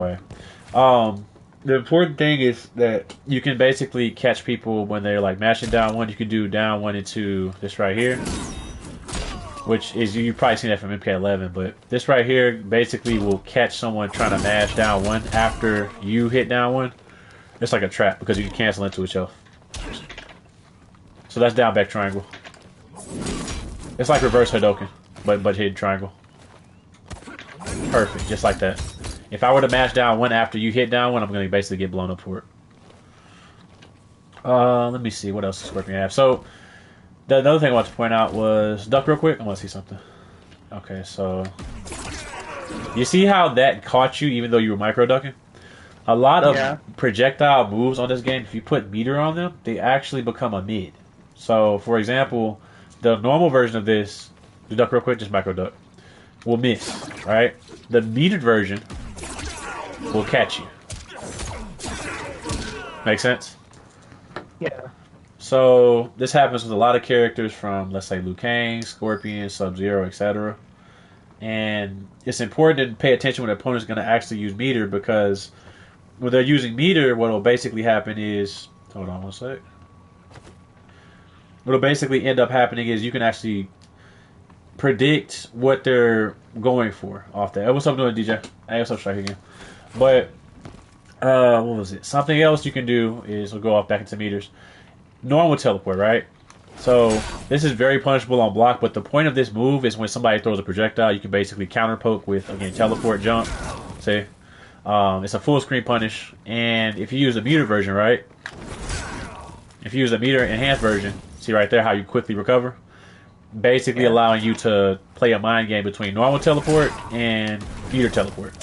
way. Um, the important thing is that you can basically catch people when they're like mashing down one. You can do down one into this right here, which is you probably seen that from Mk1, but this right here basically will catch someone trying to mash down one after you hit down one. It's like a trap because you can cancel into itself. So that's down back triangle. It's like reverse Hadoken, but hidden triangle. Perfect, just like that. If I were to mash down one after you hit down one, I'm going to basically get blown up for it. Let me see what else does Scorpion have. So the another thing I want to point out was duck real quick. I want to see something. Okay, so you see how that caught you even though you were micro ducking? A lot of projectile moves on this game, if you put meter on them, they actually become a mid. So, for example, the normal version of this, do duck real quick, just micro duck, will miss, right? The metered version will catch you. Make sense? Yeah. So, this happens with a lot of characters from, let's say, Liu Kang, Scorpion, Sub-Zero, etc. And it's important to pay attention when the opponent's going to actually use meter because when they're using meter, what will basically happen is... Hold on one sec. What will basically end up happening is you can actually predict what they're going for off that. Hey, what's up doing, DJ? Hey, what's up, Strike again? But, what was it? Something else you can do is, we'll go off back into meters. Normal teleport, right? So, this is very punishable on block, but the point of this move is when somebody throws a projectile, you can basically counter poke with, again, teleport, jump. See? It's a full screen punish, and if you use the meter version, right? If you use the meter enhanced version, see right there how you quickly recover? Basically allowing you to play a mind game between normal teleport and meter teleport.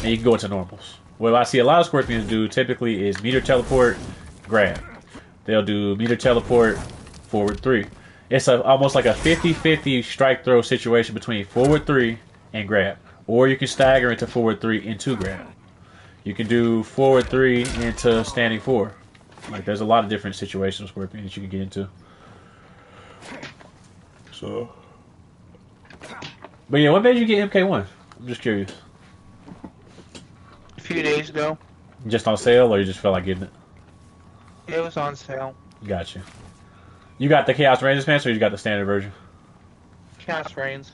And you can go into normals. What I see a lot of Scorpions do typically is meter teleport, grab. They'll do meter teleport, forward 3. It's almost like a 50-50 strike throw situation between forward 3 and grab. Or you can stagger into forward 3 into grab. You can do forward 3 into standing 4. Like, there's a lot of different situations Scorpion that you can get into. So, but yeah, what made you get Mk1? I'm just curious. A few days ago. Just on sale, or you just felt like getting it? It was on sale. Gotcha. You got the Chaos Rangers pants, or you got the standard version? Chaos Reigns.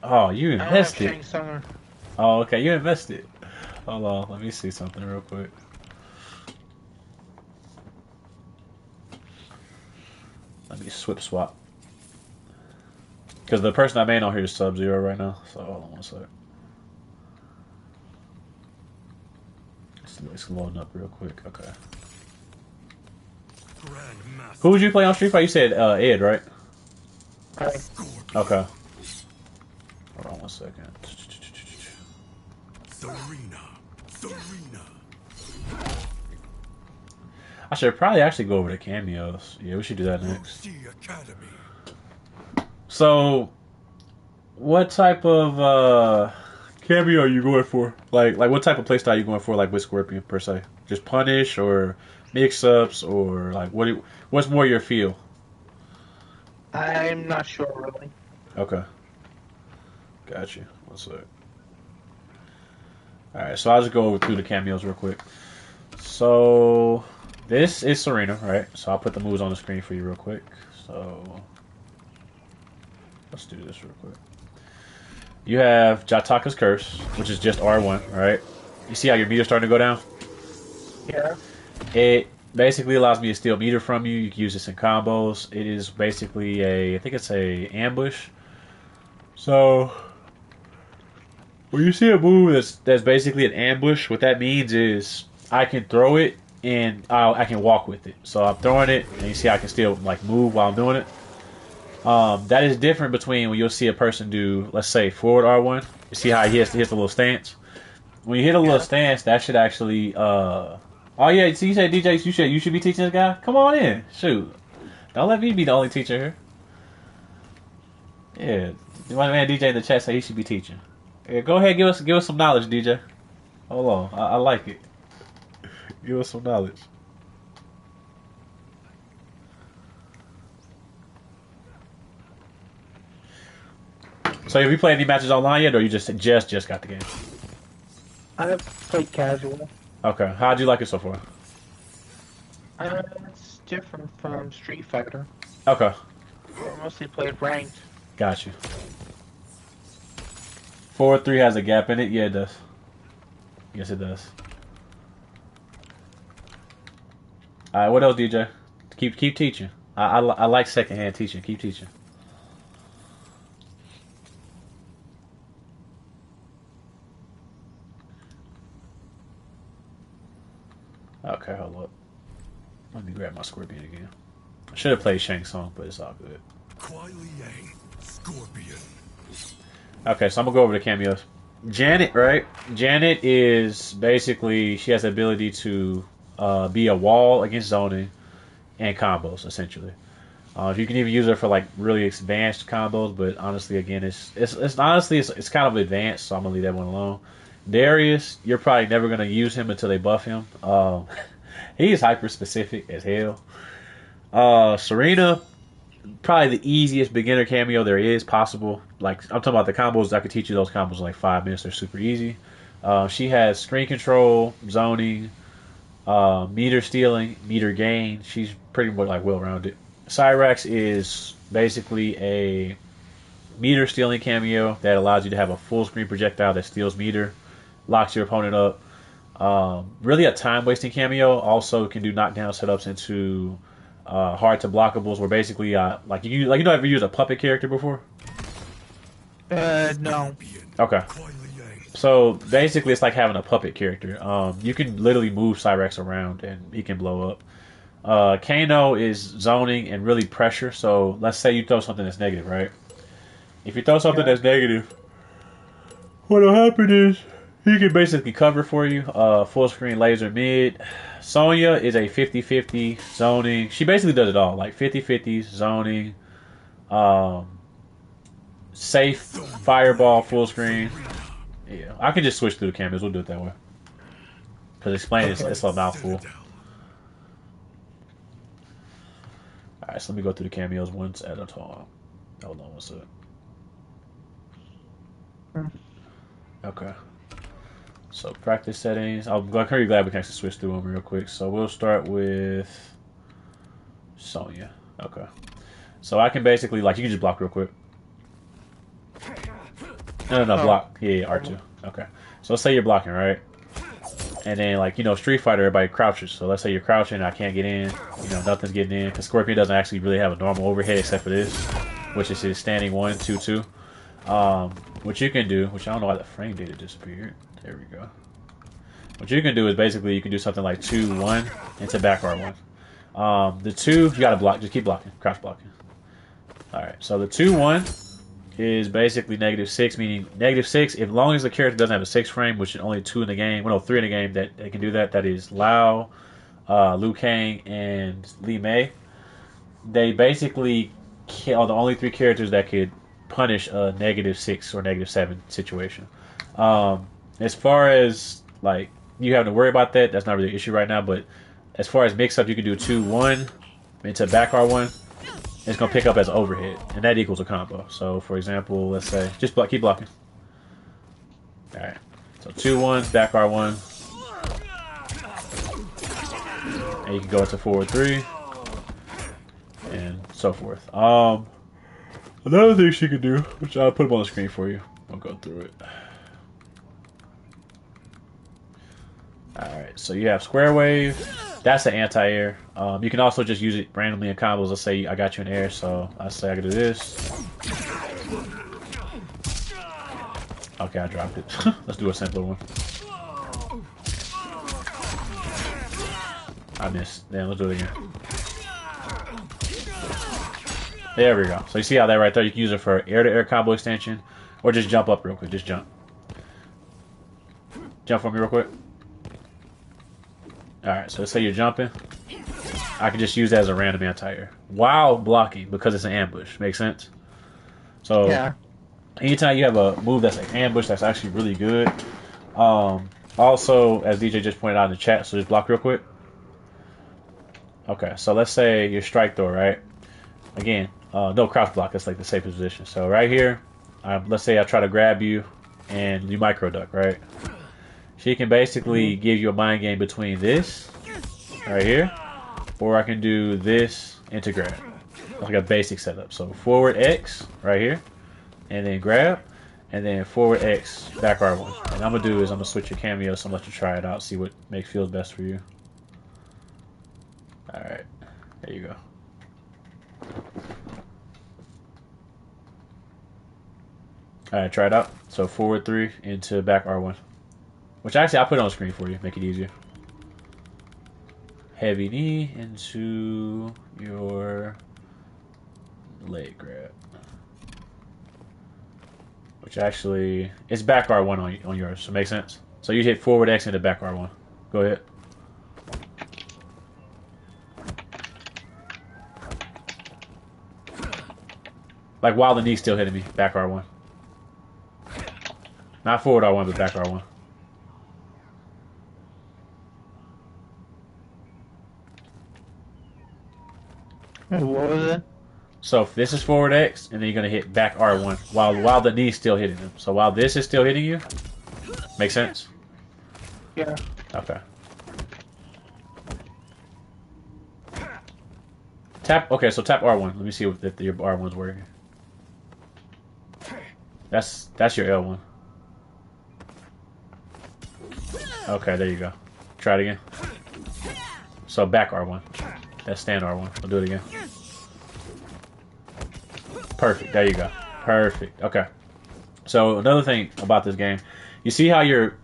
Oh, you I don't have invested. Shang Summer. Oh, okay, you invested. Hold on, let me see something real quick. Let me swap. Because the person I made on here is Sub-Zero right now. So hold on one sec. It's loading up real quick. Okay. Who would you play on Street Fighter? You said Ed, right? Right. Okay. Hold on one second. I should probably actually go over the cameos. Yeah, we should do that next. So, what type of cameo are you going for? Like what type of playstyle are you going for? Like with Scorpion per se, just punish or mix-ups or like what's more your feel? I'm not sure really. Okay, got you. One sec. All right, so I'll just go through the cameos real quick. So this is Serena, right? So I'll put the moves on the screen for you real quick. So let's do this real quick. You have Jataka's Curse, which is just R1, right? You see how your meter's starting to go down? Yeah. It basically allows me to steal meter from you. You can use this in combos. It is basically I think it's a ambush. So when you see a move that's basically an ambush, what that means is I can throw it and I can walk with it. So I'm throwing it, and you see I can still like move while I'm doing it. That is different between when you'll see a person do, let's say, forward R1. You see how he hits the little stance? When you hit a little stance, that should actually... oh, yeah, so you said, DJ, you should be teaching this guy? Come on in. Shoot. Don't let me be the only teacher here. Yeah. My man DJ in the chat said he should be teaching. Yeah, go ahead, give us some knowledge, DJ. Hold on. I like it. Give us some knowledge. So have you played any matches online yet, or you just got the game? I've played casual. Okay, how'd you like it so far? It's different from Street Fighter. Okay, I mostly played ranked. got you. 4-3 has a gap in it. Yeah, it does. Yes, it does. All right, what else, DJ? Keep teaching. I like secondhand teaching. Keep teaching. Okay, hold up. Let me grab my scorpion again. I should have played Shang Tsung, but it's all good. Scorpion. Okay, so I'm gonna go over the cameos. Janet, right? Janet is basically she has the ability to be a wall against zoning and combos, essentially. You can even use her for like really advanced combos, but honestly, again, it's kind of advanced, so I'm gonna leave that one alone. Darius, you're probably never gonna use him until they buff him. He's hyper specific as hell. Serena, probably the easiest beginner cameo there is possible. Like I'm talking about the combos, I could teach you those combos in like 5 minutes. They're super easy. She has screen control, zoning, meter stealing, meter gain. She's pretty much like well rounded. Cyrax is basically a meter stealing cameo that allows you to have a full screen projectile that steals meter, locks your opponent up. Really a time wasting cameo. Also can do knockdown setups into hard to blockables. Where basically like you ever use a puppet character before? No. Okay. So basically, it's like having a puppet character. You can literally move Cyrex around and he can blow up. Kano is zoning and really pressure. So let's say you throw something that's negative, right? If you throw something that's negative, what'll happen is he can basically cover for you. Full screen laser mid. Sonya is a 50-50 zoning. She basically does it all, like 50-50 zoning, safe fireball, full screen. Yeah, I can just switch through the cameras. We'll do it that way. Because explain it's a mouthful. Alright, so let me go through the cameos once at a time. Hold on one sec. Okay. So practice settings. I'm very glad we can actually switch through them real quick. So we'll start with Sonya. Okay. So I can basically, like, you can just block real quick. No, block. Yeah, R2. Okay. So let's say you're blocking, right? And then, like, Street Fighter, everybody crouches. So let's say you're crouching, I can't get in. Nothing's getting in. Because Scorpion doesn't actually really have a normal overhead except for this, which is his standing 1-2-2. What you can do, which I don't know why the frame data disappeared. There we go. What you can do is basically you can do something like 2-1 into back R1. The 2, you gotta block. Just keep blocking. Crouch blocking. Alright, so the 2-1 is basically -6, meaning -6 as long as the character doesn't have a 6 frame, which is only 2 in the game, well, no, 3 in the game that they can do that. That is Lao, Liu Kang, and Li Mei. They basically are the only 3 characters that could punish a -6 or -7 situation. As far as like you having to worry about that, that's not really an issue right now. But as far as mix up, you can do 2-1 into back R1. It's gonna pick up as overhead, and that equals a combo. So, for example, let's say just keep blocking. All right. So 2-1 back R1, and you can go into forward 3, and so forth. Another thing she could do, which I'll put up on the screen for you. I'll go through it. Alright, so you have Square Wave. That's the anti-air. You can also just use it randomly in combos. Let's say I got you in air, so I say I can do this. Okay, I dropped it. Let's do a simpler one. I missed. Damn, let's do it again. There we go. So you see how that right there, you can use it for air-to-air combo extension, or just jump up real quick. Just jump. Jump for me real quick. Alright, so let's say you're jumping. I can just use that as a random anti-air while blocking because it's an ambush. Make sense? So Yeah. anytime you have a move that's an ambush, that's actually really good. Also, as DJ just pointed out in the chat, so just block real quick. Okay, so let's say your strike throw, right? Again, no crouch block. That's like the safest position. So right here, let's say I try to grab you and you micro duck, right? She can basically give you a mind game between this right here, or I can do this into grab. Like a basic setup. So forward X right here, and then grab, and then forward X, back R1. And I'm gonna do is I'm gonna switch your cameo, so I'm gonna let you try it out, see what feels best for you. All right, there you go. All right, try it out. So forward 3 into back R1, which actually I'll put it on the screen for you, make it easier. Heavy knee into your leg grab. Which actually, it's back R1 on yours, so it makes sense. So you hit forward X into back R1. Go ahead. Like while the knee's still hitting me, back R1. Not forward R1, but back R1. What was it? So if this is forward X, and then you're gonna hit back R1 while the knee's still hitting him. So while this is still hitting you, make sense? Yeah. Okay. Tap. Okay, so tap R1. Let me see if your R1's working. That's your L1. Okay, there you go. Try it again. So back R1. That's stand R1. I'll do it again. Perfect. There you go. Perfect. Okay. So another thing about this game, you see how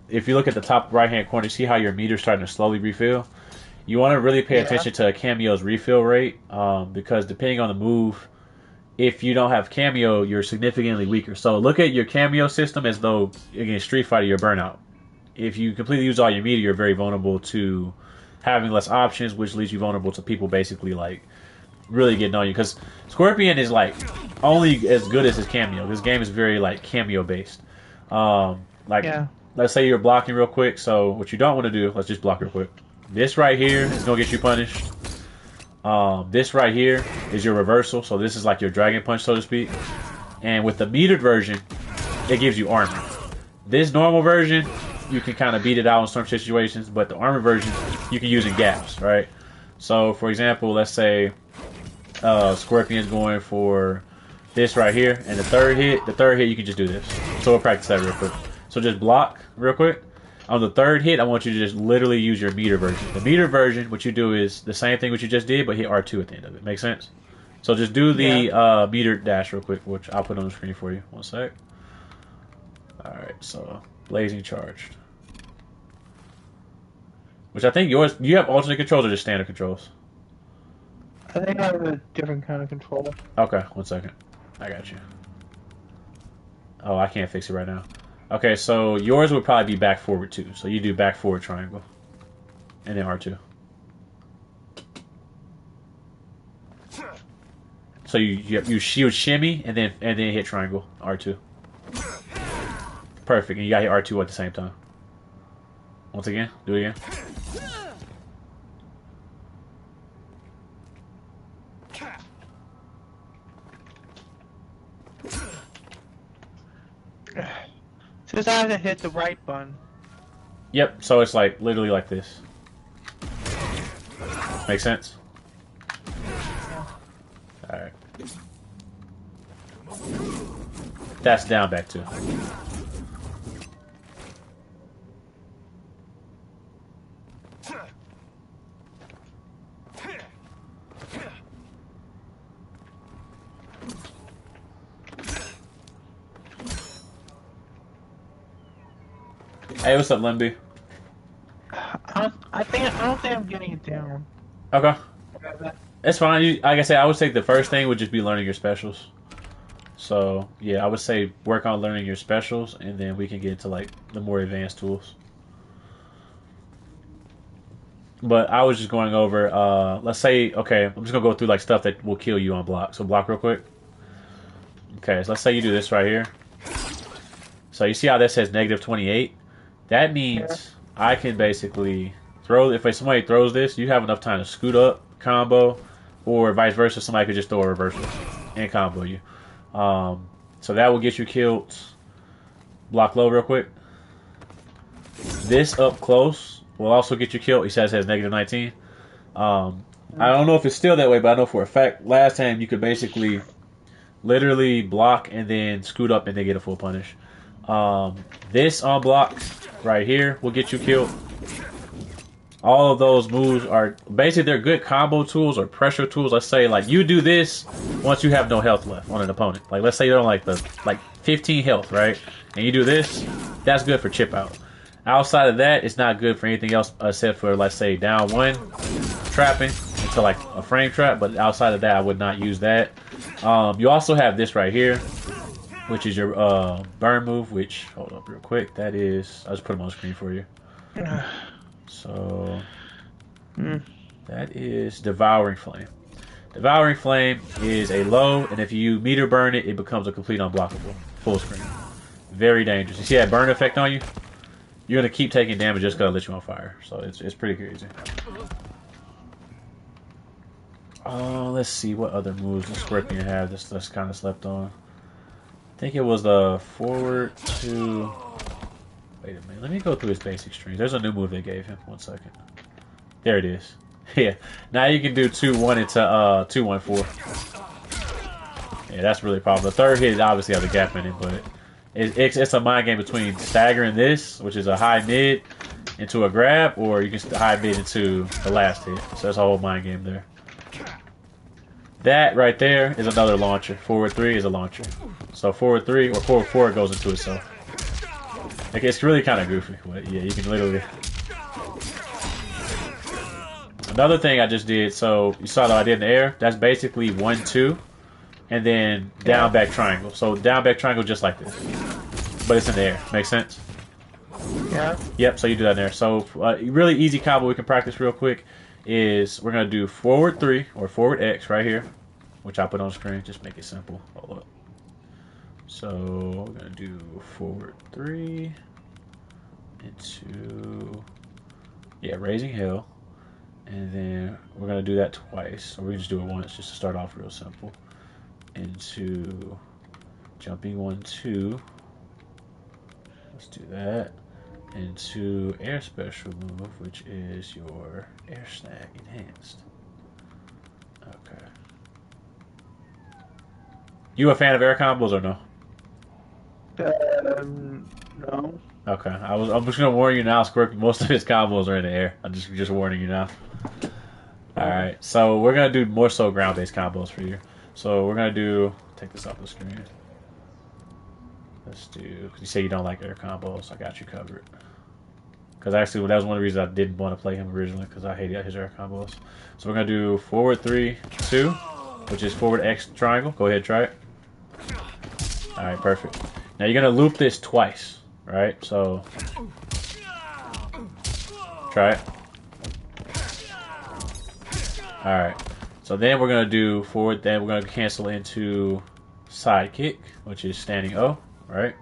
if you look at the top right hand corner, you see how your meter's starting to slowly refill? You want to really pay attention to a cameo's refill rate, because depending on the move, if you don't have cameo, you're significantly weaker. So look at your cameo system as though, against Street Fighter, you're burnout. If you completely use all your meter, you're very vulnerable to having less options, which leaves you vulnerable to people basically like really getting on you. Because Scorpion is like only as good as his cameo. This game is very like cameo based. Let's say you're blocking real quick. So what you don't want to do, let's just block real quick. This right here is gonna get you punished. This right here is your reversal. So this is like your dragon punch, so to speak. And with the metered version, it gives you armor. This normal version, you can kind of beat it out in some situations, but the armor version you can use in gaps, right? So, for example, let's say Scorpion's going for this right here, and the third hit you can just do this. So we'll practice that real quick. So just block real quick. On the third hit, I want you to just literally use your meter version. The meter version, what you do is the same thing what you just did, but hit R2 at the end of it. Make sense? So just do the meter dash real quick, which I'll put on the screen for you. One sec. Alright, so blazing charged. Which I think yours, you have alternate controls or just standard controls? I think I have a different kind of control. Okay, 1 second. I got you. Oh, I can't fix it right now. Okay, so yours would probably be back forward too. So you do back forward triangle. And then R2. So you shimmy and then hit triangle, R2. Perfect, and you got hit R2 at the same time. Once again, do it again. Since I have to hit the right button. Yep, so it's like literally like this. Make sense? Alright. That's down back too. Hey, what's up, Limby? I don't think I'm getting it down. Okay. It's fine. Like I said, I would say the first thing would just be learning your specials. So, yeah, I would say work on learning your specials, and then we can get into, like, the more advanced tools. But I was just going over, let's say, okay, I'm just going to go through, like, stuff that will kill you on block. So block real quick. Okay, so let's say you do this right here. So you see how that says -28? That means I can basically throw, if somebody throws this, you have enough time to scoot up, combo, or vice versa, somebody could just throw a reversal and combo you. So that will get you killed. Block low real quick. this up close will also get you killed. He says it has negative 19. I don't know if it's still that way, but I know for a fact last time you could basically literally block and then scoot up and then get a full punish. This on block right here will get you killed. All of those moves are basically they're good combo tools or pressure tools. Let's say like you do this once you have no health left on an opponent. Like let's say you're on like 15 health, right? And you do this, that's good for chip out. Outside of that, it's not good for anything else except for let's say down one trapping into like a frame trap. But outside of that, I would not use that. You also have this right here, which is your burn move. Which hold up real quick. That is I'll just put them on screen for you. So that is Devouring Flame. Devouring Flame is a low, and if you meter burn it, it becomes a complete unblockable full screen. Very dangerous. You see that burn effect on you? You're gonna keep taking damage just because I lit you on fire. So it's pretty crazy. Let's see what other moves does Scorpion have that's kind of slept on. I think it was the forward to. Wait a minute. Let me go through his basic strings. There's a new move they gave him. 1 second. There it is. Yeah. Now you can do 2-1 into 2-1-4. Yeah, that's really powerful. The third hit obviously has a gap in it, but it's a mind game between staggering this, which is a high mid, into a grab, or you can high mid into the last hit. So that's a whole mind game there. That right there is another launcher. Forward 3 is a launcher. So forward 3 or forward 4 goes into itself. Like, it's really kind of goofy, but yeah, you can literally. Another thing I just did, so you saw that I did in the air. That's basically 1-2, and then down back triangle. So down back triangle just like this, but it's in the air. Makes sense? Yeah. Yep. So you do that in there. So really easy combo we can practice real quick is we're gonna do forward 3 or forward X right here, which I put on screen. Just make it simple. Hold up. So we're gonna do forward 3 into raising hell, and then we're gonna do that twice. So we can just do it once just to start off real simple. Into jumping 1-2. Let's do that. Into air special move, which is your air snag enhanced. Okay. You a fan of air combos or no? No. Okay, I'm just gonna warn you now, Scorpion. Most of his combos are in the air. I'm just warning you now. All right, so we're gonna do more so ground-based combos for you. So we're gonna do. Take this off the screen. Let's do. Cause you say you don't like air combos. I got you covered. Because actually, that was one of the reasons I didn't want to play him originally, because I hated his air combos. So we're gonna do forward 3, 2, which is forward X triangle. Go ahead, try it. All right, perfect. Now you're gonna loop this twice, right? So try it. All right. So then we're gonna do forward. Then we're gonna cancel into side kick, which is standing O, right?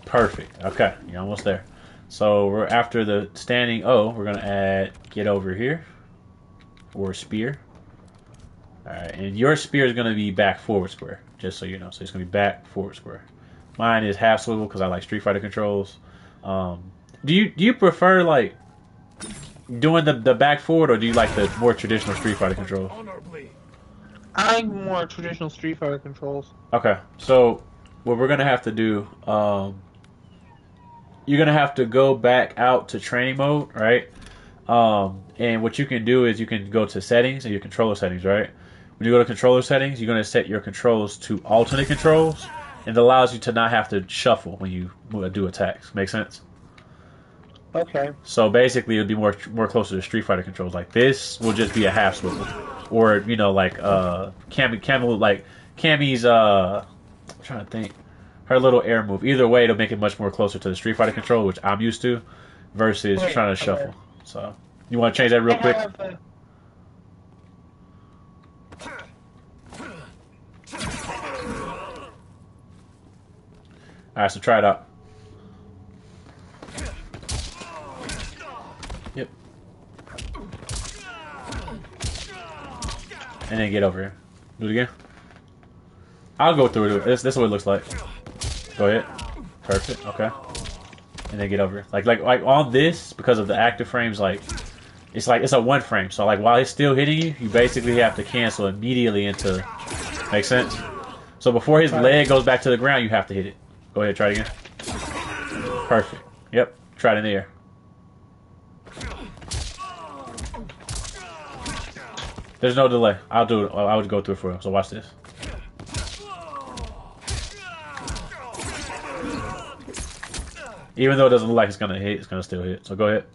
Perfect. Okay, you're almost there. So we're after the standing O. We're gonna add get over here or spear. All right, and your spear is going to be back forward square, just so you know. So it's going to be back forward square. Mine is half swivel because I like Street Fighter controls. Do you prefer like doing the back forward, or do you like the more traditional Street Fighter controls? I like more traditional Street Fighter controls. Okay, so what we're going to have to do, you're going to have to go back out to training mode, right? And what you can do is you can go to settings and your controller settings, right? When you go to controller settings, you're going to set your controls to alternate controls, and it allows you to not have to shuffle when you do attacks. Make sense? Okay. So basically, it'll be more closer to Street Fighter controls. Like this will just be a half swivel, or like Cammy's I'm trying to think, her little air move. Either way, it'll make it much more closer to the Street Fighter control, which I'm used to, versus trying to shuffle. So you want to change that real quick? Alright, so try it out. Yep. And then get over here. Do it again. I'll go through it. This is what it looks like. Go ahead. Perfect. Okay. And then get over. Like on this, because of the active frames, like it's a one frame. So like while it's still hitting you, you basically have to cancel immediately into. Make sense? So before his leg goes back to the ground, you have to hit it. Go ahead, try it again. Perfect. Yep. Try it in the air. There's no delay. I'll do it. I would go through it for you. So watch this. Even though it doesn't look like it's gonna hit, it's gonna still hit. So go ahead.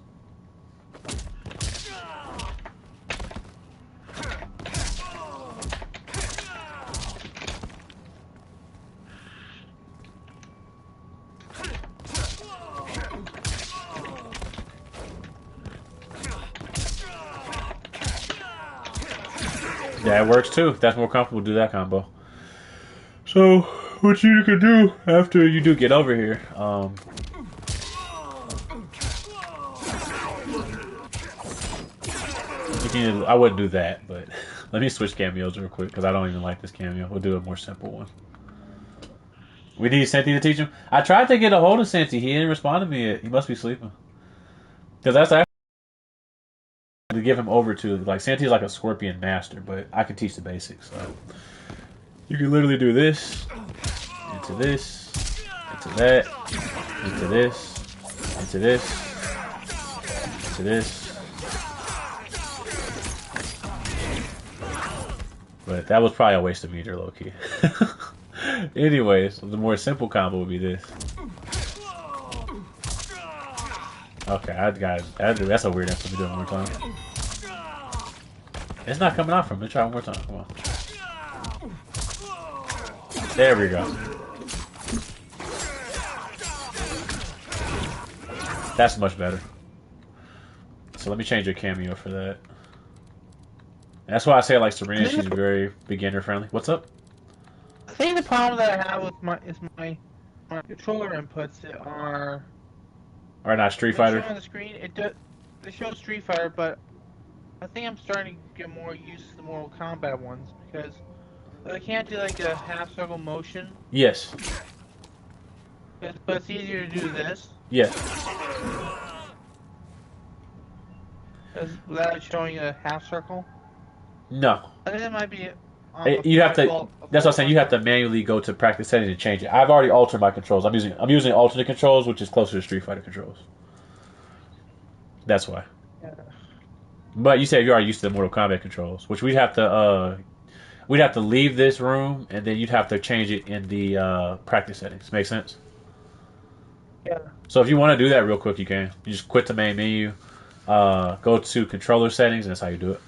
That works too. If that's more comfortable, do that combo. So, what you can do after you do get over here, you can, I wouldn't do that, but let me switch cameos real quick because I don't even like this cameo. We'll do a more simple one. We need Santi to teach him. I tried to get a hold of Santi. He didn't respond to me yet. He must be sleeping. Because that's actually to give him over to. Like, Santi's like a scorpion master, but I can teach the basics. So you can literally do this, into this, into that, into this, into this, into this. But that was probably a waste of meter, low-key. Anyways, the more simple combo would be this. Okay, that's a weird answer. Let me do it one more time. It's not coming out from me. Try one more time. Come on. There we go. That's much better. So let me change your cameo for that. That's why I say I like Serena. She's very beginner friendly. What's up? I think the problem that I have with my controller inputs are Not Street Fighter. on the screen. They show Street Fighter, but I think I'm starting to get more used to the Mortal Kombat ones because I can't do like a half circle motion. Yes. But it's easier to do this. Yes. Without showing a half circle. No. I think that might be. You have to. That's what I'm saying. You have to manually go to practice settings and change it. I've already altered my controls. I'm using alternate controls, which is closer to Street Fighter controls. That's why. Yeah. But you said you are used to the Mortal Kombat controls, which we'd have to leave this room and then you'd have to change it in the practice settings. Make sense? Yeah. So if you want to do that real quick, you can. You just quit the main menu, go to controller settings, and that's how you do it.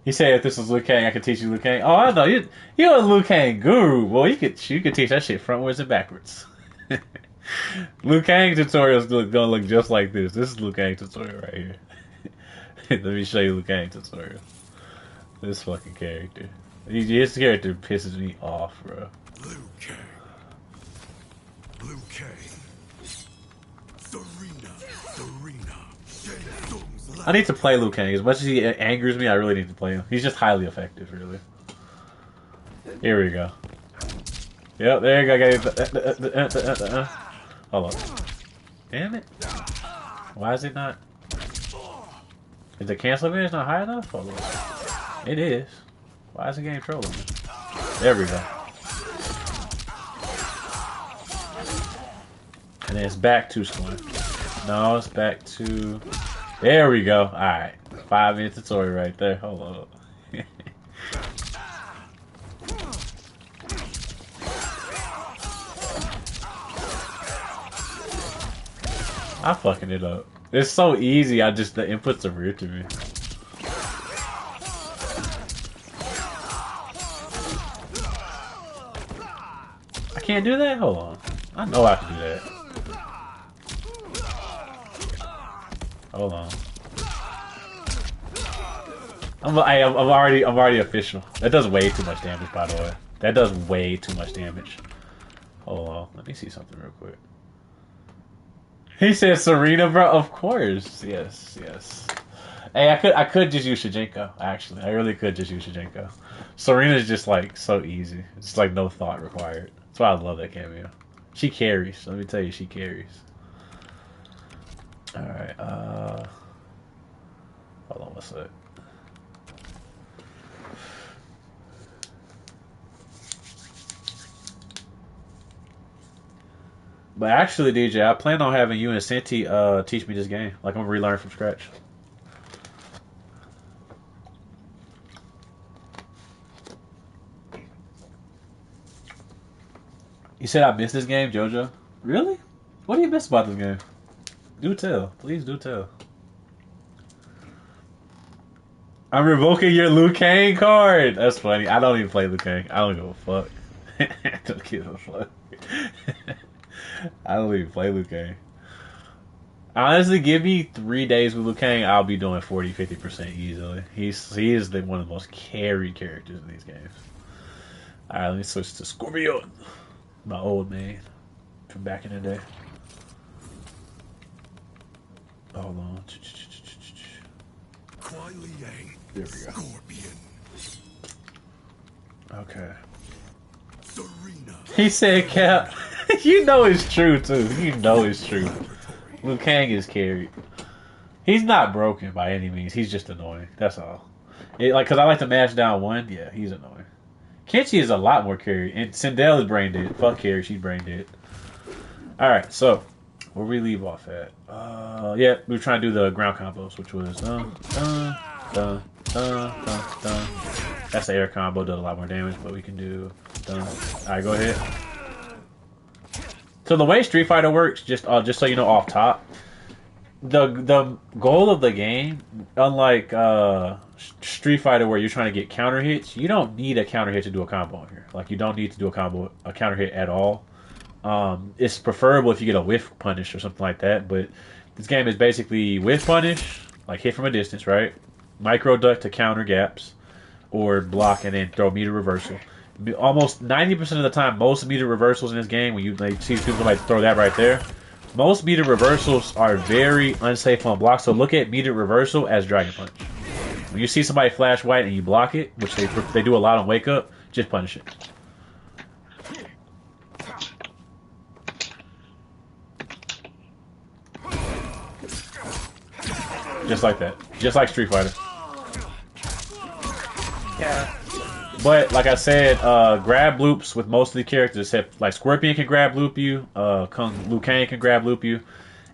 He said, "If this was Liu Kang, I could teach you Liu Kang." Oh, I know you're a Liu Kang guru. Boy, you could teach that shit frontwards and backwards. Liu Kang tutorials gonna look just like this. This is Liu Kang tutorial right here. Let me show you Liu Kang tutorial. This fucking character. His character pisses me off, bro. Liu Kang. Liu Kang. Serena. I need to play Liu Kang. As much as he angers me, I really need to play him. He's just highly effective, really. Here we go. Yep, there you go. Hold on. Damn it. Why is it not? Is the cancel advantage not high enough? Hold on. It is. Why is the game trolling me? There we go. And then it's back to scoring. No, it's back to... There we go. Alright. 5-minute tutorial right there. Hold on. I'm fucking it up. It's so easy, the inputs are weird to me. I can't do that? Hold on. I know I can do that. Hold on. I'm already official. That does way too much damage, by the way. That does way too much damage. Hold on. Let me see something real quick. He said Serena, bro. Of course. Yes. Hey, I could just use Shijinko, actually. I really could just use Shijinko. Serena's just like so easy. It's like no thought required. That's why I love that cameo. She carries. Let me tell you, she carries. All right. Hold on, what's that? But actually, DJ, I plan on having you and Senti teach me this game. Like I'm gonna relearn from scratch. You said I missed this game, JoJo? Really? What do you miss about this game? Do tell. Please do tell. I'm revoking your Liu Kang card. That's funny. I don't even play Liu Kang. I don't give a fuck. I don't give a fuck. I don't even play Liu Kang. Honestly, give me 3 days with Liu Kang, I'll be doing 40-50% easily. He is one of the most carried characters in these games. Alright, let me switch to Scorpio. My old man from back in the day. Hold on. There we go. Scorpion. Okay. Serena. He said Cap. You know it's true too. You know it's true. Liu Kang is carried. He's not broken by any means. He's just annoying. That's all. Cause I like to mash down one. Yeah, he's annoying. Kenshi is a lot more carried. And Sindel is brain dead. Fuck Carrie, she's brain dead. Alright, so where we leave off at? Yeah, we were trying to do the ground combos, which was dun. That's the air combo, does a lot more damage, but we can do dun. Alright, go ahead. So the way Street Fighter works, just so you know off top, the goal of the game, unlike Street Fighter where you're trying to get counter hits, you don't need a counter hit to do a combo here. Like you don't need to do a counter hit at all. It's preferable if you get a whiff punish or something like that, but this game is basically whiff punish, like hit from a distance, right? Micro duck to counter gaps, or block and then throw meter reversal. Almost 90% of the time, most meter reversals in this game, when you see somebody throw that right there, most meter reversals are very unsafe on block. So look at meter reversal as Dragon Punch. When you see somebody flash white and you block it, which they do a lot on Wake Up, just punish it. Just like that. Just like Street Fighter. Yeah. But like I said, grab loops with most of the characters, except like Scorpion can grab loop you, Liu Kang can grab loop you,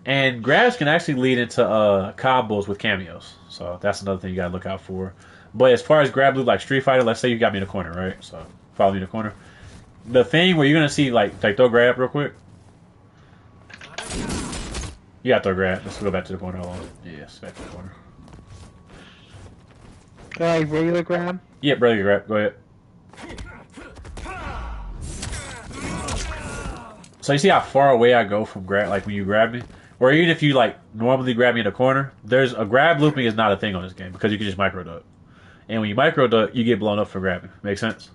and grabs can actually lead into combos with cameos. So that's another thing you gotta look out for. But as far as grab loop like Street Fighter, let's say you got me in the corner, right? So follow me in the corner. The thing where you're gonna see like throw grab real quick. You gotta throw grab. Let's go back to the corner. Hold on. Yes, back to the corner. Like regular grab? Yep, regular grab. Go ahead. So you see how far away I go from grab, like when you grab me? Or even if you like normally grab me in the corner, there's a grab looping is not a thing on this game because you can just micro duck. And when you micro duck, you get blown up for grabbing. Make sense?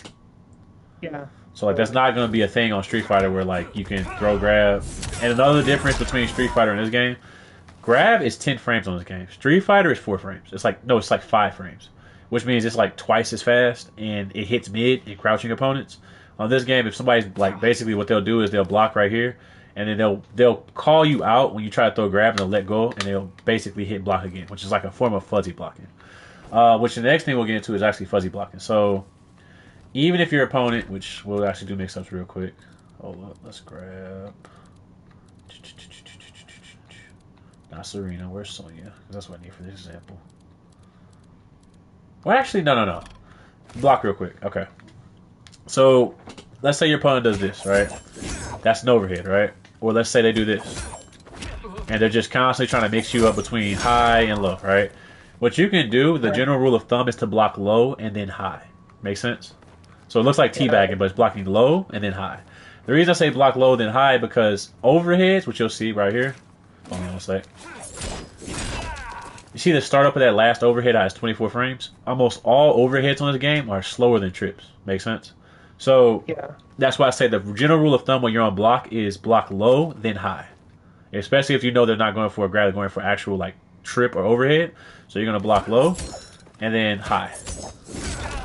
Yeah. So like that's not going to be a thing on Street Fighter where like you can throw grab. And another difference between Street Fighter and this game, grab is 10 frames on this game. Street Fighter is 4 frames. It's like 5 frames, which means it's like twice as fast and it hits mid and crouching opponents. On this game, if somebody's like basically what they'll do is they'll block right here and then they'll call you out when you try to throw grab and they'll let go and they'll basically hit block again, which is like a form of fuzzy blocking. Which the next thing we'll get into is actually fuzzy blocking. So even if your opponent, which we'll actually do mix ups real quick. Hold up, let's grab. Not Serena, where's Sonya? Because that's what I need for this example. Well, actually, no. Block real quick. Okay. So let's say your opponent does this, right? That's an overhead, right? Or let's say they do this. And they're just constantly trying to mix you up between high and low, right? What you can do, the general rule of thumb is to block low and then high. Make sense? So it looks like teabagging, but it's blocking low and then high. The reason I say block low then high because overheads, which you'll see right here. Hold on one sec. You see the startup of that last overhead has 24 frames? Almost all overheads on this game are slower than trips. Make sense? So that's why I say the general rule of thumb when you're on block is block low, then high. Especially if you know they're not going for a grab, they're going for actual like trip or overhead. So you're going to block low and then high.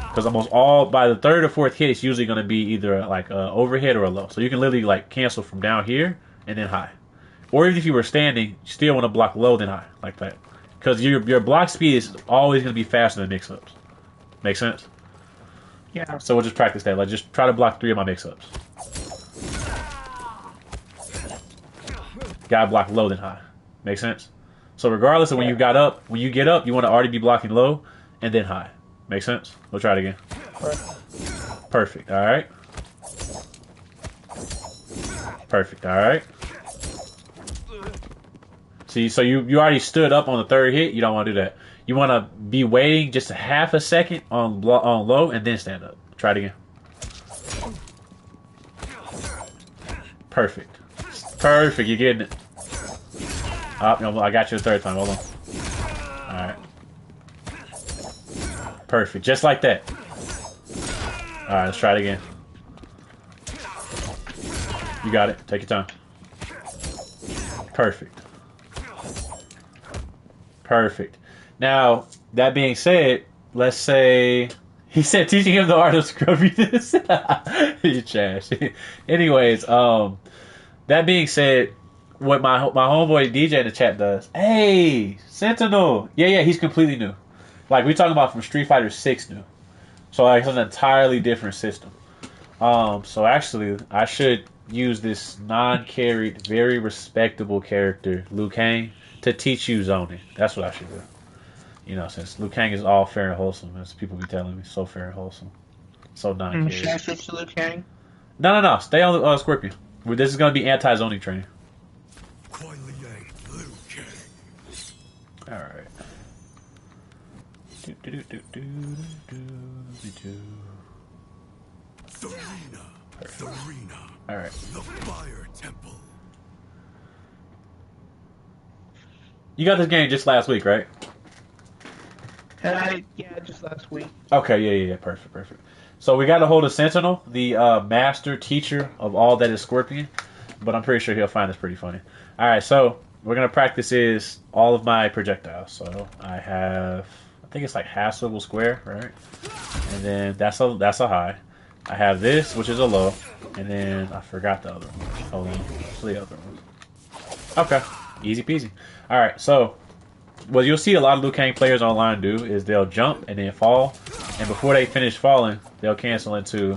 Because Because almost all, by the third or fourth hit, it's usually going to be either like a overhead or a low. So you can literally like cancel from down here and then high. Or even if you were standing, you still want to block low then high, like that. Because your block speed is always going to be faster than mix-ups. Make sense? Yeah. So we'll just practice that. Like, just try to block 3 of my mix-ups. Gotta block low then high. Make sense? So regardless of when you get up, you want to already be blocking low and then high. Make sense? We'll try it again. Perfect. All right. Perfect. All right. See, so you already stood up on the third hit. You don't want to do that. You want to be waiting just a half a second on low and then stand up. Try it again. Perfect. Perfect. You're getting it. Oh, no, I got you the third time. Hold on. All right. Perfect. Just like that. All right, let's try it again. You got it. Take your time. Perfect. Perfect. Now, that being said, let's say he said teaching him the art of scrubbiness. He's trash. Anyways, that being said, what my homeboy DJ in the chat does. Hey, Sentinel. Yeah, he's completely new. Like we talking about from Street Fighter 6 new. So like it's an entirely different system. So actually, I should use this non-carried, very respectable character, Liu Kang, to teach you zoning. That's what I should do. You know, since Liu Kang is all fair and wholesome, as people be telling me, so fair and wholesome, so non-carried. Should I switch to Liu Kang? No. Stay on Scorpion. This is going to be anti-zoning training. All right. Serena. All right. The Fire Temple. You got this game just last week, right? Yeah, just last week. Okay, yeah. Perfect. So we got a hold of Sentinel, the master teacher of all that is Scorpion, but I'm pretty sure he'll find this pretty funny. All right, so we're gonna practice is all of my projectiles. So I think it's like half swivel square, right? And then that's a high. I have this, which is a low, and then I forgot the other one. Hold on, what's the other one? Okay, easy peasy. All right, so what you'll see a lot of Liu Kang players online do is they'll jump and then fall, and before they finish falling, they'll cancel into.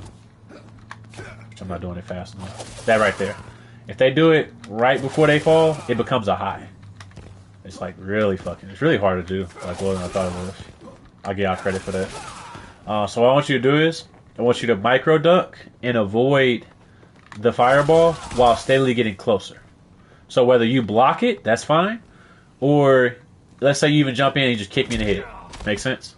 Which I'm not doing it fast enough. That right there. If they do it right before they fall, it becomes a high. It's like really it's really hard to do, like more than I thought it was. I'll give y'all credit for that. So what I want you to do is, I want you to micro duck and avoid the fireball while steadily getting closer. So whether you block it, that's fine, or let's say you even jump in and you just kick me in the head. Make sense?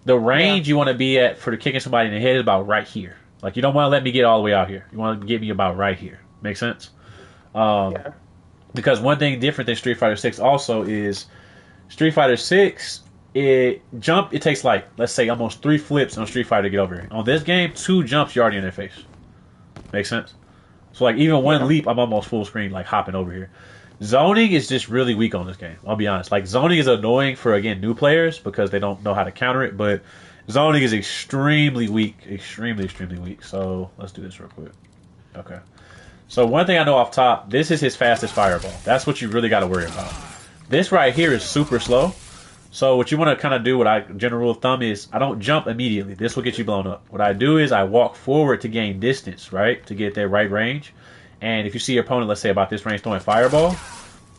The range you want to be at for kicking somebody in the head is about right here. Like you don't want to let me get all the way out here. You want to get me about right here. Make sense? Because one thing different than Street Fighter 6 also is Street Fighter 6, it takes like, let's say, almost 3 flips on Street Fighter to get over here. On this game, 2 jumps, you're already in their face. Make sense? So like even one leap, I'm almost full screen, like hopping over here. Zoning is just really weak on this game. I'll be honest. Like zoning is annoying for, again, new players because they don't know how to counter it, but zoning is extremely weak. Extremely weak. So let's do this real quick. Okay. So one thing I know off top, this is his fastest fireball. That's what you really got to worry about. This right here is super slow. So what you want to kind of do, general rule of thumb is, I don't jump immediately. This will get you blown up. What I do is I walk forward to gain distance, right? To get that right range. And if you see your opponent, let's say about this range throwing fireball,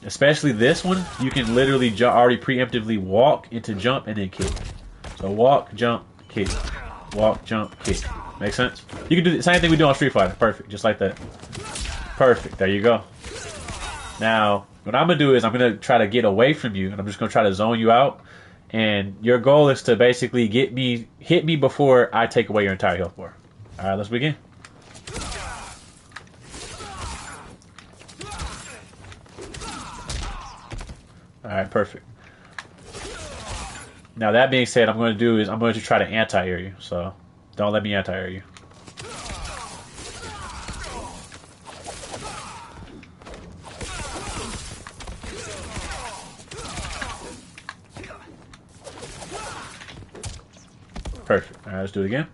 especially this one, you can literally already preemptively walk into jump and then kick. So walk, jump, kick. Walk, jump, kick. Make sense? You can do the same thing we do on Street Fighter. Perfect. Just like that. Perfect. There you go. Now, what I'm going to do is I'm going to try to get away from you, and I'm just going to try to zone you out. And your goal is to basically hit me before I take away your entire health bar. All right, let's begin. All right, perfect. Now, that being said, I'm going to try to anti-air you. So, don't let me anti-air you. Perfect. Alright, let's do it again.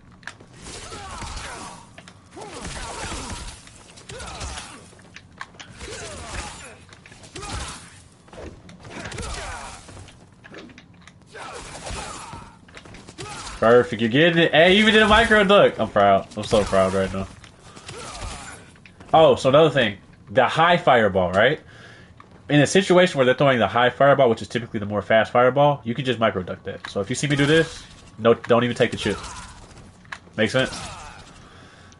Perfect, you're getting it. Hey, you even did a micro duck. I'm proud. I'm so proud right now. Oh, so another thing. The high fireball, right? In a situation where they're throwing the high fireball, which is typically the more fast fireball, you can just micro duck that. So if you see me do this, no, don't even take the chip. Make sense?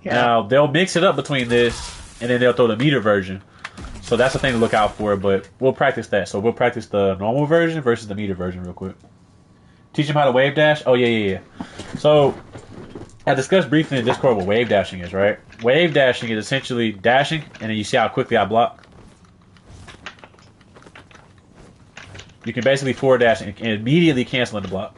Yeah. Now, they'll mix it up between this, and then they'll throw the meter version. So that's the thing to look out for, but we'll practice that. So we'll practice the normal version versus the meter version real quick. Teach them how to wave dash? Oh, yeah. So, I discussed briefly in Discord what wave dashing is, right? Wave dashing is essentially dashing, and then you see how quickly I block? You can basically forward dash and immediately cancel the block.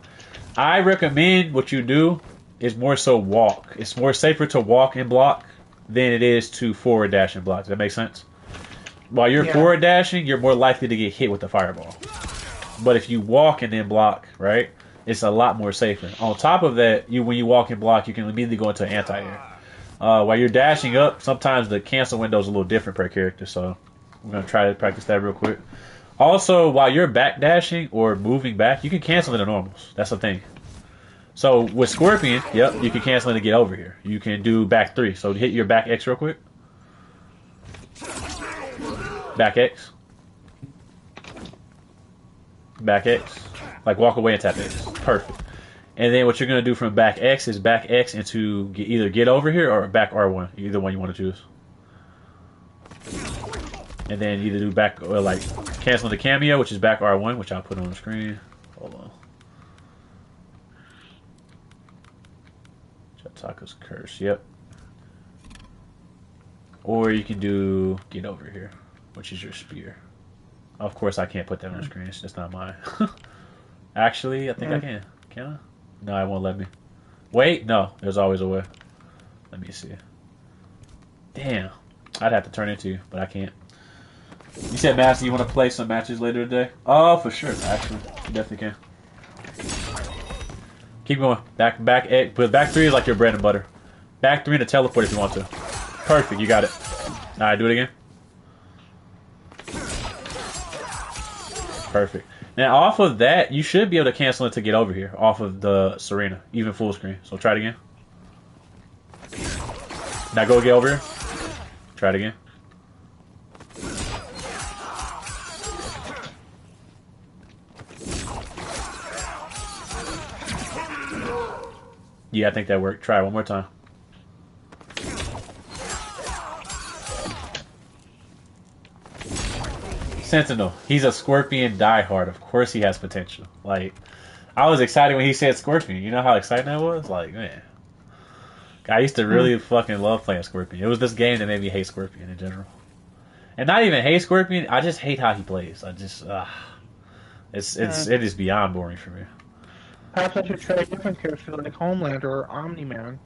I recommend what you do is more so walk. It's more safer to walk and block than it is to forward dash and block. Does that make sense? While you're forward dashing, you're more likely to get hit with the fireball. But if you walk and then block, right, it's a lot more safer. On top of that, when you walk and block, you can immediately go into anti-air. While you're dashing up, sometimes the cancel window is a little different per character, so we're going to try to practice that real quick. Also, while you're back dashing or moving back, you can cancel into normals. That's the thing. So with Scorpion, yep, you can cancel in to get over here. You can do back 3. So hit your back X real quick. Back X. Back X. Like walk away and tap X. Perfect. And then what you're going to do from back X is back X into either get over here or back R1. Either one you want to choose. And then either do back, or like canceling the cameo, which is back R1, which I'll put on the screen. Hold on. Chataka's curse, yep. Or you can do get over here, which is your spear. Of course, I can't put that on the screen. It's just not mine. Actually, I think I can. Can I? No, it won't let me. Wait, no. There's always a way. Let me see. Damn. I'd have to turn into you, but I can't. You said, Master, you want to play some matches later today? Oh, for sure. Actually, you definitely can. Keep going. Back, but back 3 is like your bread and butter. Back 3 to teleport if you want to. Perfect. You got it. All right, do it again. Perfect. Now, off of that, you should be able to cancel it to get over here, off of the Serena, even full screen. So try it again. Now go get over here. Try it again. Yeah, I think that worked. Try it one more time. Sentinel. He's a Scorpion diehard. Of course he has potential. Like, I was excited when he said Scorpion. You know how exciting that was? Like, man. I used to really fucking love playing Scorpion. It was this game that made me hate Scorpion in general. And not even hate Scorpion, I just hate how he plays. I just, it is beyond boring for me. Perhaps I should try a different character like Homelander or Omni-Man.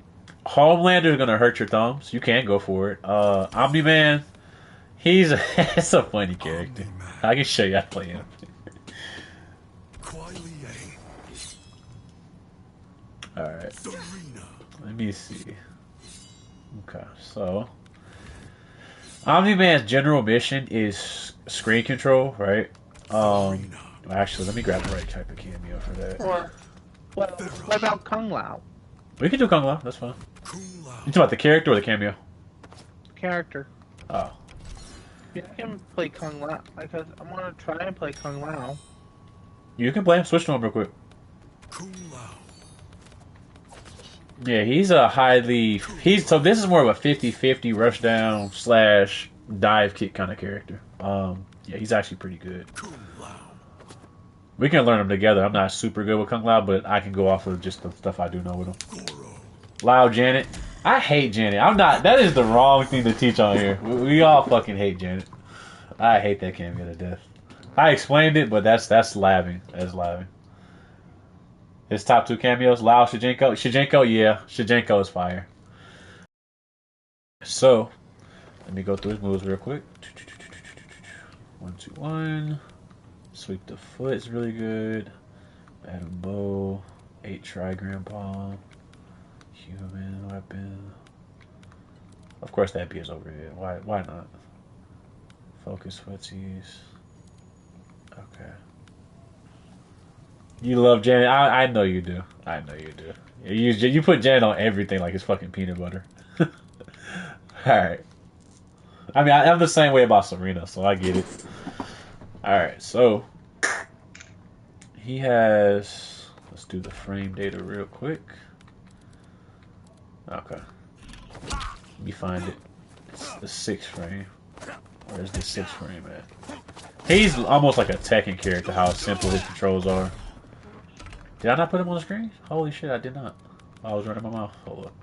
Homelander is going to hurt your thumbs. You can go for it. Omni-Man, he's it's a funny character. I can show you how to play him. Alright. Let me see. Okay, so Omni-Man's general mission is screen control, right? Actually, let me grab the right type of cameo for that. Or, well, what about Kung Lao? We can do Kung Lao, that's fine. You talking about the character or the cameo? Character. Oh. Yeah, I can play Kung Lao, because I want to try and play Kung Lao. You can play him, switch to him real quick. Kung Lao. Yeah, he's a so this is more of a 50-50 rush down / dive kick kind of character. Yeah, he's actually pretty good. We can learn them together. I'm not super good with Kung Lao, but I can go off of just the stuff I do know with him. Lao Janet. I hate Janet. That is the wrong thing to teach on here. We all fucking hate Janet. I hate that cameo to death. I explained it, but that's labbing. That's labbing. His top 2 cameos, Lao, Shijinko. Shijinko, yeah. Shijinko is fire. So, let me go through his moves real quick. 1, 2, 1. Sweep the foot is really good. Add a bow. 8 trigram palm. Human weapon. Of course that appears over here. Why not? Focus footsies. Okay. You love Janet. I know you do. I know you do. You put Janet on everything like it's fucking peanut butter. Alright. I mean, I'm the same way about Serena, so I get it. Alright, so he has... Let's do the frame data real quick. Okay. Let me find it. It's the 6th frame. Where's the 6th frame at? He's almost like a Tekken character, how simple his controls are. Did I not put him on the screen? Holy shit, I did not. I was running my mouth. Hold up.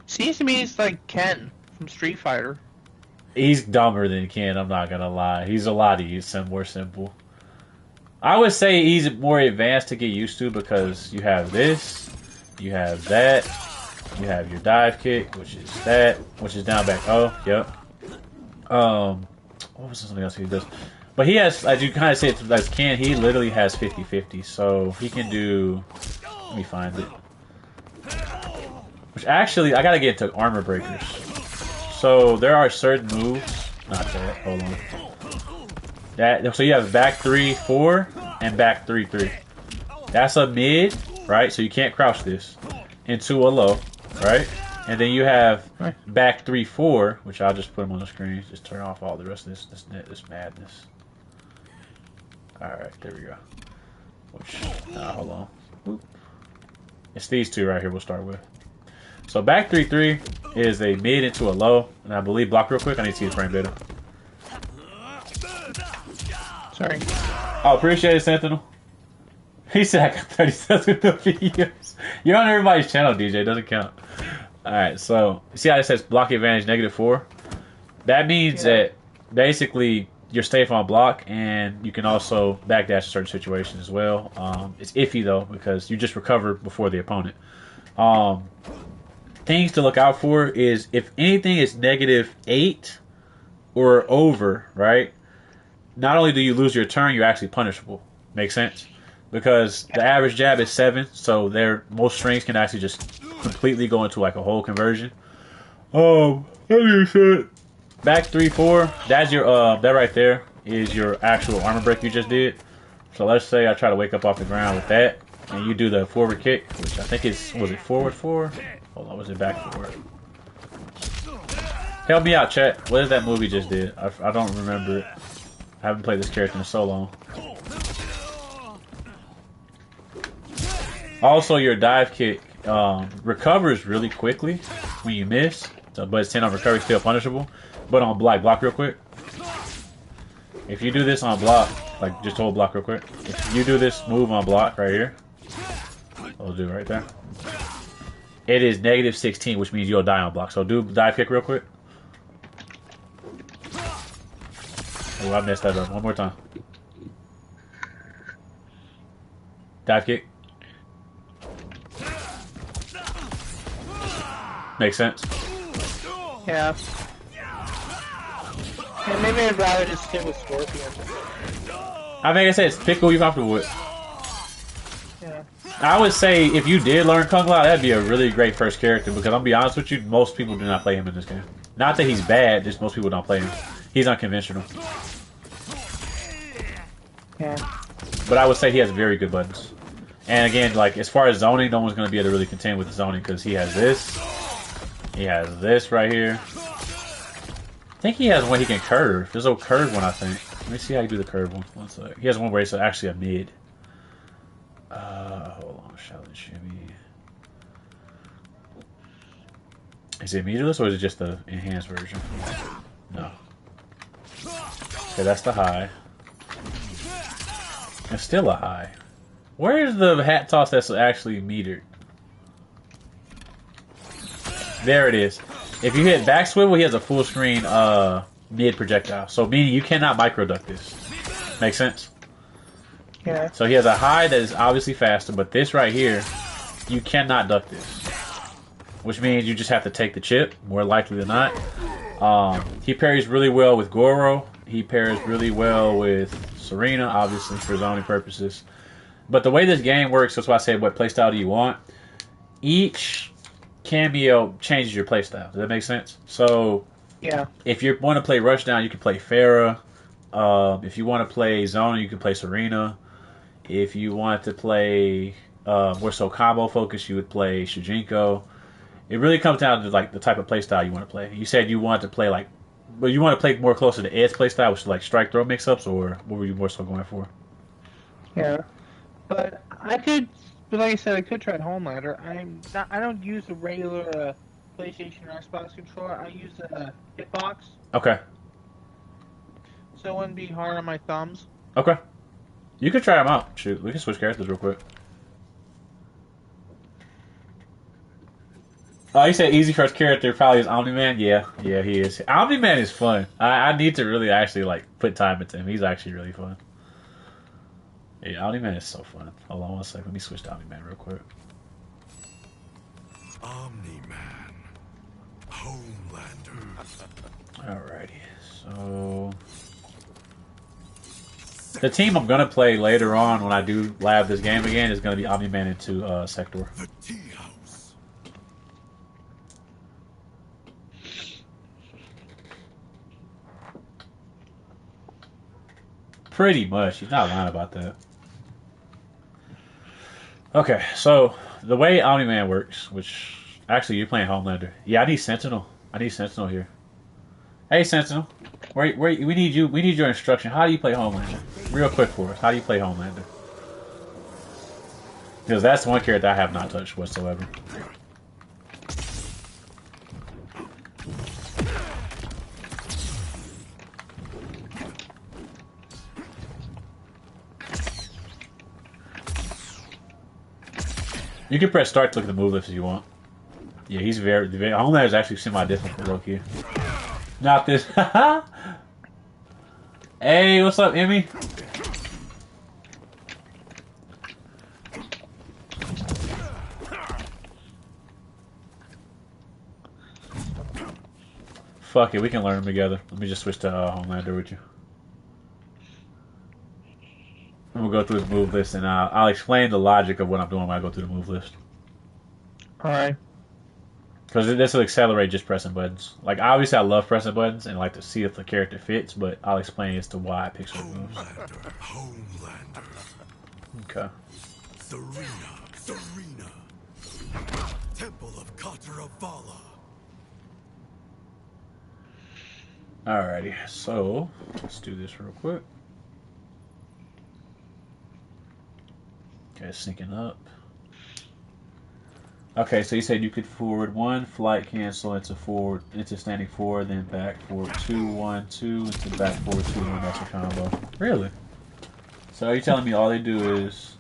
Seems to me it's like Ken from Street Fighter. He's dumber than Ken, I'm not gonna lie. He's a lot more simple. I would say he's more advanced to get used to because you have this, you have that, you have your dive kick, which is that, which is down back. Oh, yep. What was something else he does? But he has, as you kind of say, as Ken, he literally has 50-50, so he can do. Let me find it. Which actually, I gotta get into armor breakers. So there are certain moves. Not that. Hold on. That. So you have back 3-4 and back 3-3. That's a mid, right? So you can't crouch this into a low, right? And then you have back 3-4, which I'll just put them on the screen. Just turn off all the rest of this madness. All right, there we go. Which, hold on. Whoop. It's these two right here. We'll start with. So back 3-3 is a mid into a low, and I believe block real quick. I need to see the frame data. Sorry. Oh, appreciate it, Sentinel. He said I got 30 subs with no videos. You're on everybody's channel, DJ. It doesn't count. Alright, so you see how it says block advantage -4? That means that basically you're safe on block, and you can also backdash in certain situations as well. It's iffy though because you just recover before the opponent. Things to look out for is if anything is -8 or over, right? Not only do you lose your turn, you're actually punishable. Make sense? Because the average jab is 7, so most strings can actually just completely go into like a whole conversion. That being said, back 3-4, that's your that right there is your actual armor break you just did. So let's say I try to wake up off the ground with that, and you do the forward kick, which I think was it forward 4? Hold on, was it back 4? Help me out, chat. What is that movie just did? I don't remember it. I haven't played this character in so long. Also, your dive kick recovers really quickly when you miss, but it's 10 on recovery, still punishable. But on block real quick. If you do this on block, like just hold block real quick. If you do this move on block right here, I'll do it right there. It is -16, which means you'll die on block. So do dive kick real quick. Oh, I messed that up. One more time. Dive kick. Makes sense? Yeah. And maybe I'd rather just stick with Scorpion. I think I said, pick who you're comfortable with. Yeah. I would say if you did learn Kung Lao, that'd be a really great first character because I'll be honest with you, most people do not play him in this game. Not that he's bad, just most people don't play him. He's unconventional. Yeah. But I would say he has very good buttons. And again, like as far as zoning, no one's going to be able to really contend with the zoning because he has this. He has this right here. I think he has one he can curve. There's a curve one, I think. Let me see how you do the curve one. One sec. He has one where it's actually a mid. Hold on. Shaolin Shimmy. Is it meterless or is it just the enhanced version? No. Okay, that's the high. It's still a high. Where is the hat toss that's actually metered? There it is. If you hit back swivel, he has a full screen mid projectile. So meaning you cannot micro duck this. Make sense? Yeah. So he has a high that is obviously faster, but this right here, you cannot duck this. Which means you just have to take the chip, more likely than not. He parries really well with Goro. He pairs really well with Serena, obviously for zoning purposes. But the way this game works, that's why I say what playstyle do you want. Each cameo changes your playstyle. Does that make sense? So Yeah. if you want to play Rushdown, you can play Pharah. If you want to play Zona, you can play Serena. If you want to play more so combo focused, you would play Shujinko. It really comes down to like the type of playstyle you want to play. You said you wanted to play like, but you want to play more closer to Ed's playstyle, which is like strike throw mix ups, or what were you more so going for? Yeah. But like I said, I could try Homelander. I don't use a regular PlayStation or Xbox controller. I use a hitbox, Okay. so it wouldn't be hard on my thumbs. Okay. You can try them out. Shoot, we can switch characters real quick. Oh, you said easy first character probably is Omni-Man? Yeah, he is. Omni-Man is fun. I need to really actually like put time into him. He's actually really fun. Yeah, Omni-Man is so fun. Hold on one second. Let me switch to Omni-Man real quick. Omni-Man. Homelander. Alrighty, so... The team I'm going to play later on when I do lab this game again is going to be Omni-Man into Sector. The tea house. Pretty much. He's not lying about that. Okay, so the way Omni-Man works, which... Actually, you're playing Homelander. Yeah, I need Sentinel. Here. Hey, Sentinel. We need you. We need your instruction. How do you play Homelander? Real quick for us. How do you play Homelander? Because that's one character I have not touched whatsoever. You can press start to look at the move list if you want. Yeah, he's very Homelander is actually semi-difficult, low-key. Not this. Hey, what's up, Emmy? Fuck it, we can learn them together. Let me just switch to Homelander with you. I'm gonna go through his move list and I'll explain the logic of what I'm doing when I go through the move list. Alright. Because this will accelerate just pressing buttons. Like, obviously I love pressing buttons and like to see if the character fits, but I'll explain as to why I pick certain moves. Homelander. Okay. Serena. Temple of Kataravala. Alrighty, so let's do this real quick. Okay, syncing up. Okay, so you said you could forward 1, flight cancel into standing forward, then back forward 2, 1, 2, into back forward 2, 1. That's a combo. Really? So are you telling me all they do is,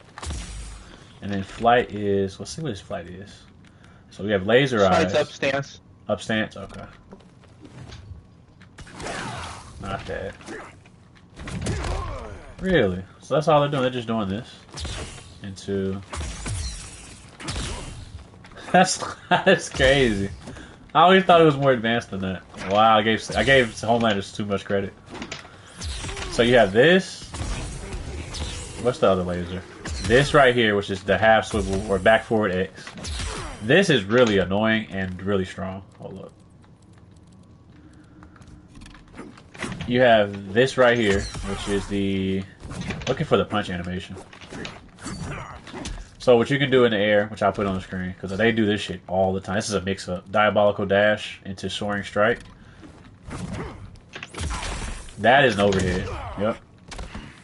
and then flight is? Let's see what his flight is. So we have laser eyes. Up stance. Up stance. Okay. Not that. Really? So that's all they're doing. They're just doing this into. That's crazy. I always thought it was more advanced than that. Wow, I gave Homelander too much credit. So you have this. What's the other laser? This right here, which is the half swivel or back forward X. This is really annoying and really strong. Hold up. You have this right here, which is the looking for the punch animation. So what you can do in the air, which I'll put on the screen, because they do this shit all the time. This is a mix-up. Diabolical dash into soaring strike. That is an overhead. Yep.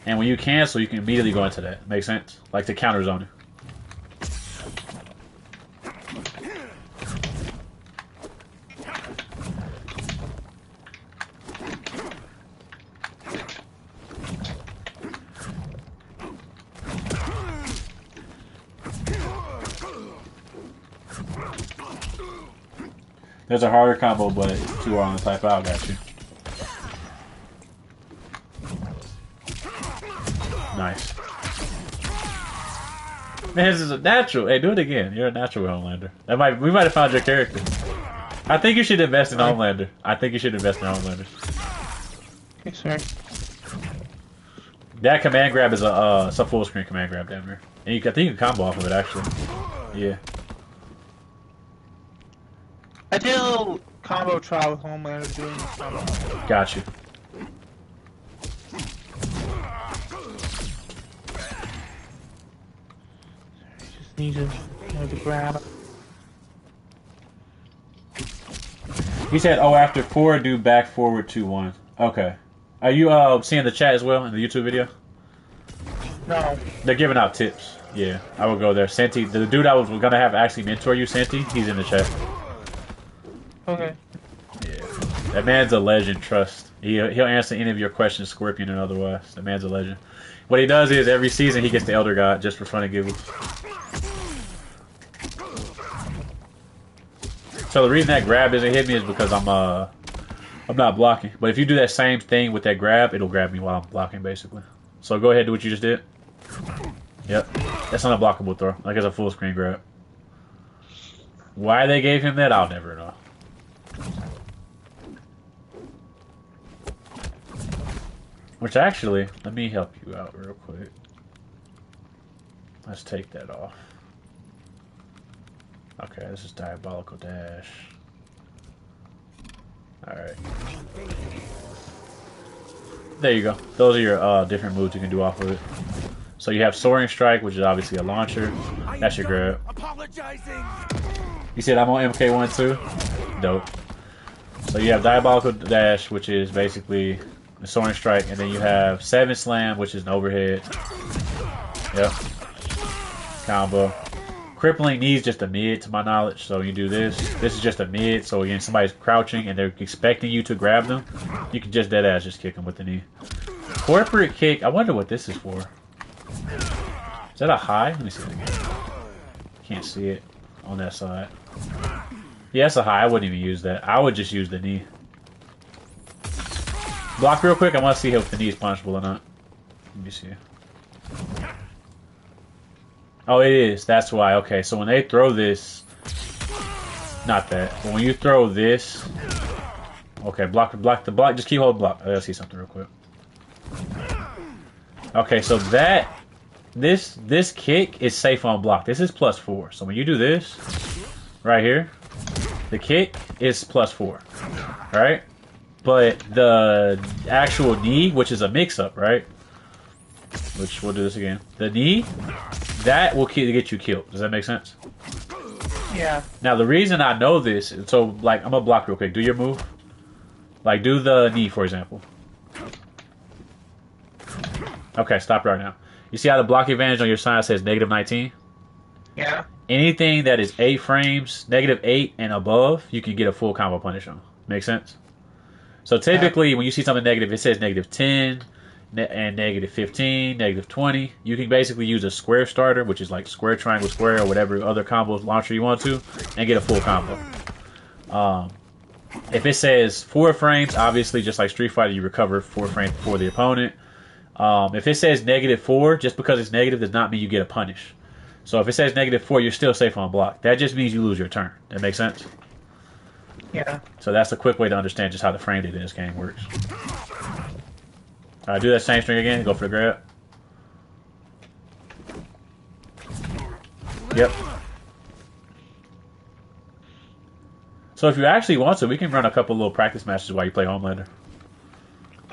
And when you cancel, you can immediately go into that. Makes sense? Like the counter zone. There's a harder combo, but it's too hard on the type out. Got you. Nice. Man, this is a natural. Hey, do it again. You're a natural Homelander. We might have found your character. I think you should invest in Homelander. Okay, sorry. That command grab is a it's a full screen command grab down there, and I think you can combo off of it actually. Yeah. I did a little combo trial with Homelander doing this combo. Got you. Just need to grab. He said, "Oh, after 4, do back forward 2-1." Okay. Are you seeing the chat as well in the YouTube video? No. They're giving out tips. Yeah, I will go there. Santi, the dude I was gonna have actually mentor you, Santi, he's in the chat. Okay. Yeah, that man's a legend. Trust. He'll answer any of your questions, Scorpion and otherwise. That man's a legend. What he does is every season he gets the Elder God just for fun and giggles. So the reason that grab doesn't hit me is because I'm not blocking. But if you do that same thing with that grab, it'll grab me while I'm blocking, basically. So go ahead and do what you just did. Yep. That's an unblockable throw. Like it's a full screen grab. Why they gave him that, I'll never know. Which actually, let me help you out real quick. Let's take that off. Okay, this is Diabolical Dash. Alright. There you go. Those are your different moves you can do off of it. So you have Soaring Strike, which is obviously a launcher. That's your grab. You said I'm on Mk1 too? Dope. So you have Diabolical Dash, which is basically the Soaring Strike, and then you have 7 Slam, which is an overhead. Yep. Combo. Crippling Knee is just a mid to my knowledge, so you do this. This is just a mid, so again, somebody's crouching and they're expecting you to grab them. You can just deadass just kick them with the knee. Corporate Kick, I wonder what this is for. Is that a high? Let me see it again. Can't see it on that side. Yeah, it's a high. I wouldn't even use that. I would just use the knee. Block real quick. I want to see if the knee is punishable or not. Let me see. Oh, it is. That's why. Okay, so when they throw this... Not that. But when you throw this... Okay, block the block. Just keep holding block. Let's see something real quick. Okay, so that... This kick is safe on block. This is +4. So when you do this... Right here... The kick is +4. Right? But the actual knee, which is a mix-up, right? Which, we'll do this again. The knee... That will get you killed. Does that make sense? Yeah. Now, the reason I know this... So, like, I'm going to block real quick. Do your move. Like, do the knee, for example. Okay, stop right now. You see how the block advantage on your side says -19? Yeah. Anything that is 8 frames, -8 and above, you can get a full combo punish on. Make sense? So, typically, when you see something negative, it says -10... and -15, -20. You can basically use a square starter, which is like square, triangle, square, or whatever other combo launcher you want to, and get a full combo. If it says 4 frames, obviously, just like Street Fighter, you recover 4 frames before the opponent. If it says -4, just because it's negative does not mean you get a punish. So if it says -4, you're still safe on block. That just means you lose your turn. That makes sense? Yeah. So that's a quick way to understand just how the frame data in this game works. Alright, do that same string again. Go for the grab. Yep. So if you actually want to, we can run a couple little practice matches while you play Homelander.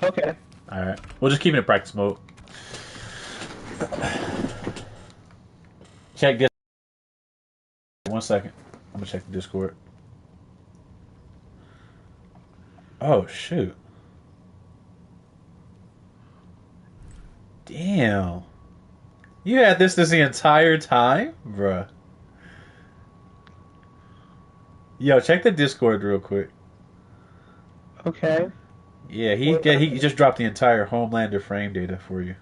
Okay. Alright. We'll just keep it in practice mode. Check this. 1 second. I'm going to check the Discord. Oh, shoot. Damn. You had this the entire time? Bruh. Yo, check the Discord real quick. Okay. Yeah, he just dropped the entire Homelander frame data for you.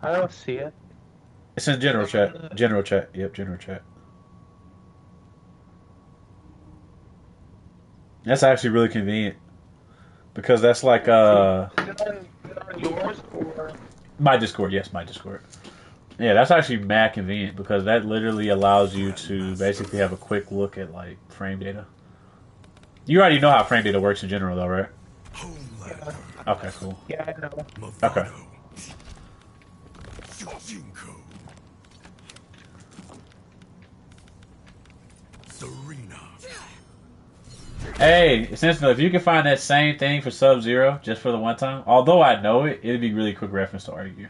I don't see it. It's in general chat. General chat. Yep, general chat. That's actually really convenient. Because that's like Is it on yours or? my Discord, yes, my Discord. Yeah, that's actually mad convenient because that literally allows you to basically have a quick look at like frame data. You already know how frame data works in general though, right? Homelander Okay, cool. Yeah, I know. Okay. Movado. Shujinko. Serena. Hey, essentially, if you can find that same thing for Sub-Zero, just for the one time, although I know it, it'd be really quick reference to argue.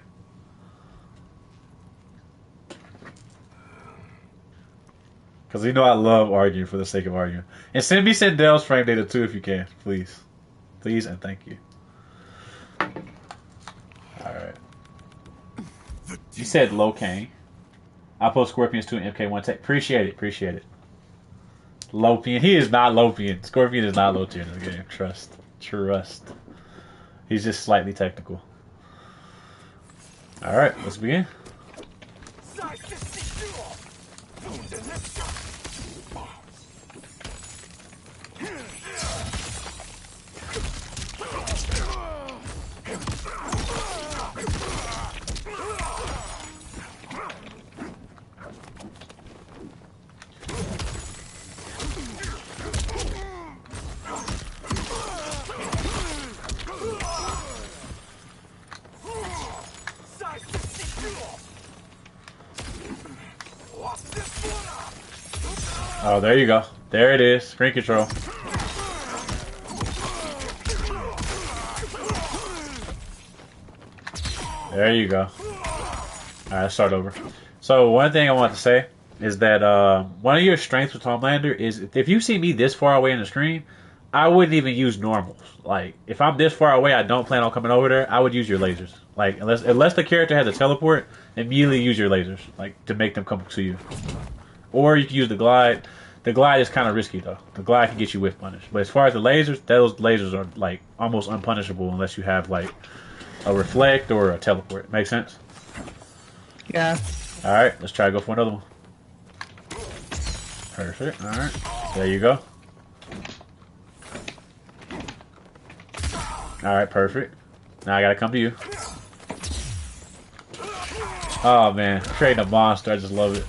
Because you know I love arguing for the sake of arguing. And send me Sendel's frame data too if you can, please. Please and thank you. Alright. You said Locaine. I'll post Scorpions 2 and MK1 tech. Appreciate it, appreciate it. Lopian. He is not Lopian. Scorpion is not low tier in the game. Trust. Trust. He's just slightly technical. Alright, let's begin. Oh, there you go. There it is. Screen control. There you go. Alright, let's start over. So, one thing I want to say is that one of your strengths with Homelander is if you see me this far away in the screen, I wouldn't even use normals. Like, if I'm this far away, I don't plan on coming over there, I would use your lasers. Like, unless the character has a teleport, immediately use your lasers, like, to make them come to you. Or you can use the glide. The glide is kind of risky though. The glide can get you whiff punished. But as far as the lasers, those lasers are like almost unpunishable unless you have like a reflect or a teleport. Make sense? Yeah. Alright, let's try to go for another one. Perfect. Alright. There you go. Alright, perfect. Now I gotta come to you. Oh man, creating a monster, I just love it.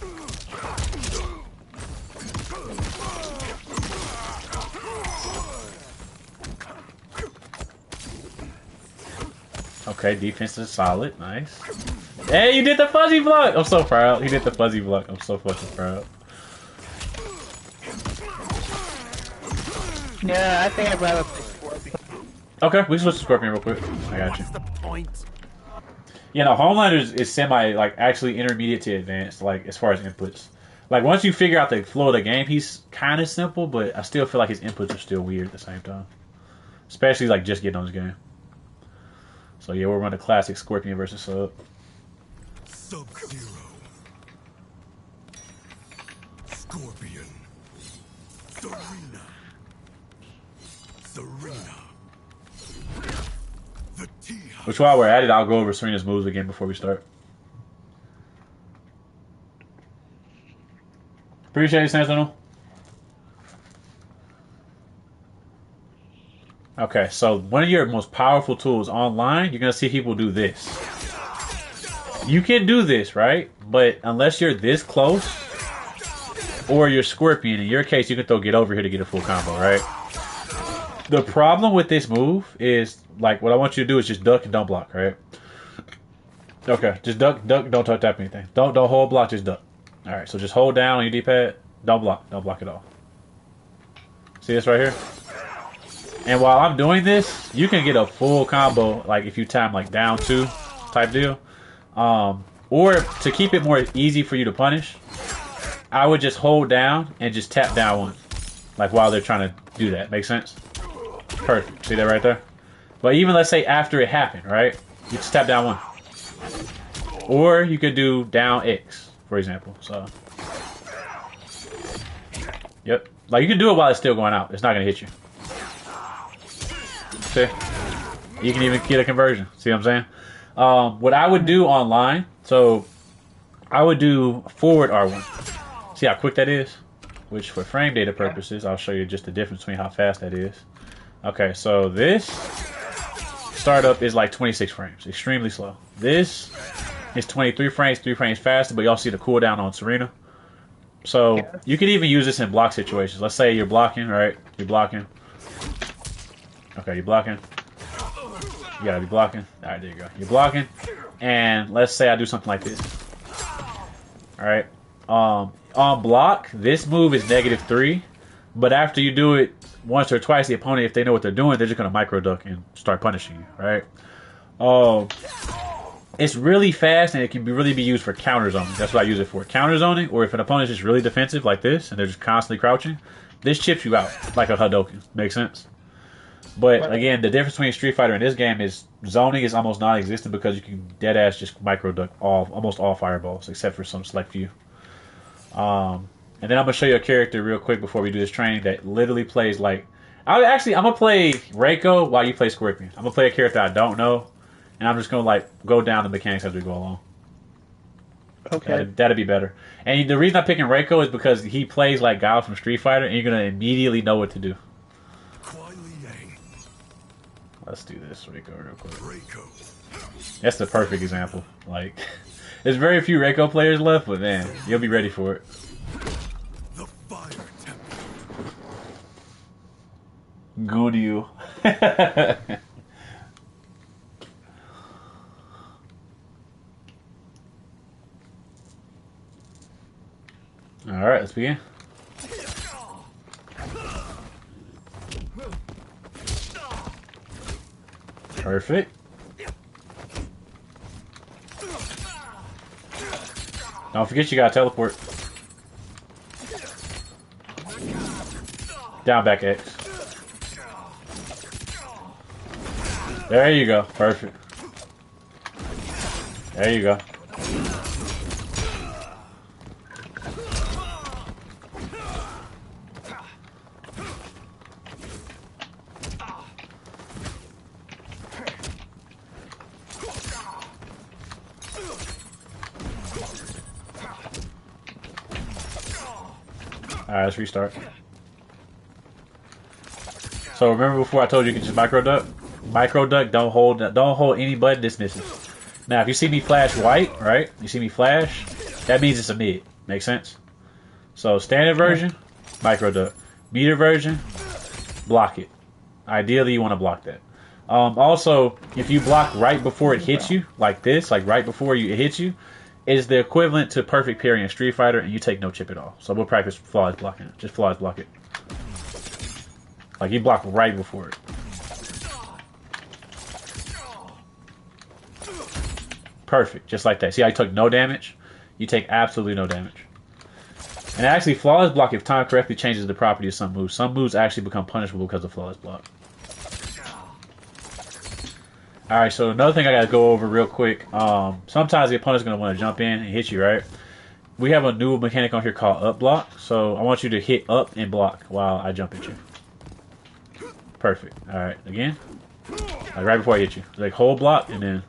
Okay, defense is solid. Nice. Hey, you did the fuzzy block! I'm so proud. He did the fuzzy block. I'm so fucking proud. Yeah, I think I'd rather play Scorpion. Okay, we switch to Scorpion real quick. I got you. Yeah, no, Homelander is semi, like, actually intermediate to advanced, like, as far as inputs. Like, once you figure out the flow of the game, he's kind of simple, but I still feel like his inputs are still weird at the same time. Especially, like, just getting on his game. So yeah, we'll run the classic Scorpion versus Sub. Sub-Zero. Scorpion. Serena. Serena. The T-House. Which while we're at it, I'll go over Serena's moves again before we start. Appreciate it, Sentinel. Okay, so one of your most powerful tools online, you're going to see people do this. You can do this, right? But unless you're this close, or you're Scorpion, in your case, you can throw Get Over Here to get a full combo, right? The problem with this move is, like, what I want you to do is just duck and don't block, right? Okay, just duck, don't touch tap anything. Don't hold block, just duck. Alright, so just hold down on your D-pad, don't block at all. See this right here? And while I'm doing this, you can get a full combo, like if you time like down 2 type deal. Or to keep it more easy for you to punish, I would just hold down and just tap down 1. Like while they're trying to do that. Make sense? Perfect. See that right there? But even let's say after it happened, right? You just tap down 1. Or you could do down X, for example. So, yep. Like you can do it while it's still going out. It's not going to hit you. See? You can even get a conversion. See what I'm saying? What I would do online, so I would do forward R1. See how quick that is? Which for frame data purposes, I'll show you just the difference between how fast that is. Okay, so this startup is like 26 frames. Extremely slow. This is 23 frames, 3 frames faster, but y'all see the cooldown on Serena. So you can even use this in block situations. Let's say you're blocking, right? You're blocking. Okay, you're blocking. You gotta be blocking. Alright, there you go. You're blocking. And let's say I do something like this. Alright. On block, this move is -3. But after you do it once or twice, the opponent, if they know what they're doing, they're just gonna micro duck and start punishing you, right? It's really fast and it can really be used for counter zoning. That's what I use it for. Counter zoning, or if an opponent is just really defensive like this and they're just constantly crouching, this chips you out like a Hadouken. Makes sense? But again, the difference between Street Fighter and this game is zoning is almost non-existent because you can deadass just micro duck almost all fireballs except for some select few. And then I'm gonna show you a character real quick before we do this training that literally plays like I'm gonna play Reiko while you play Scorpion. I'm gonna play a character I don't know, and I'm just gonna like go down the mechanics as we go along. Okay. That'd be better. And the reason I'm picking Reiko is because he plays like Guile from Street Fighter, and you're gonna immediately know what to do. Let's do this Reiko real quick. That's the perfect example. Like, there's very few Reiko players left, but man, you'll be ready for it. The fire temple. Gunyu. Alright, let's begin. Perfect. Don't forget you gotta teleport. Down back X. There you go. Perfect. There you go. Alright, let's restart. So remember before I told you can just micro duck? Micro duck, don't hold any button, this misses. Now if you see me flash white, right? You see me flash, that means it's a mid. Make sense? So standard version, micro duck. Meter version, block it. Ideally you want to block that. Also, if you block right before it hits you, like this, like right before it hits you, is the equivalent to perfect parry in Street Fighter, and you take no chip at all. So we'll practice flawless blocking. Just flawless block it. Like you block right before it. Perfect, just like that. See how you took no damage? You take absolutely no damage. And actually, flawless block, if timed correctly, changes the property of some moves. Some moves actually become punishable because of flawless block. Alright, so another thing I gotta go over real quick. Sometimes the opponent's gonna want to jump in and hit you, right? We have a new mechanic on here called up block. So I want you to hit up and block while I jump at you. Perfect. Alright, again. Like right before I hit you. Like hold block and then...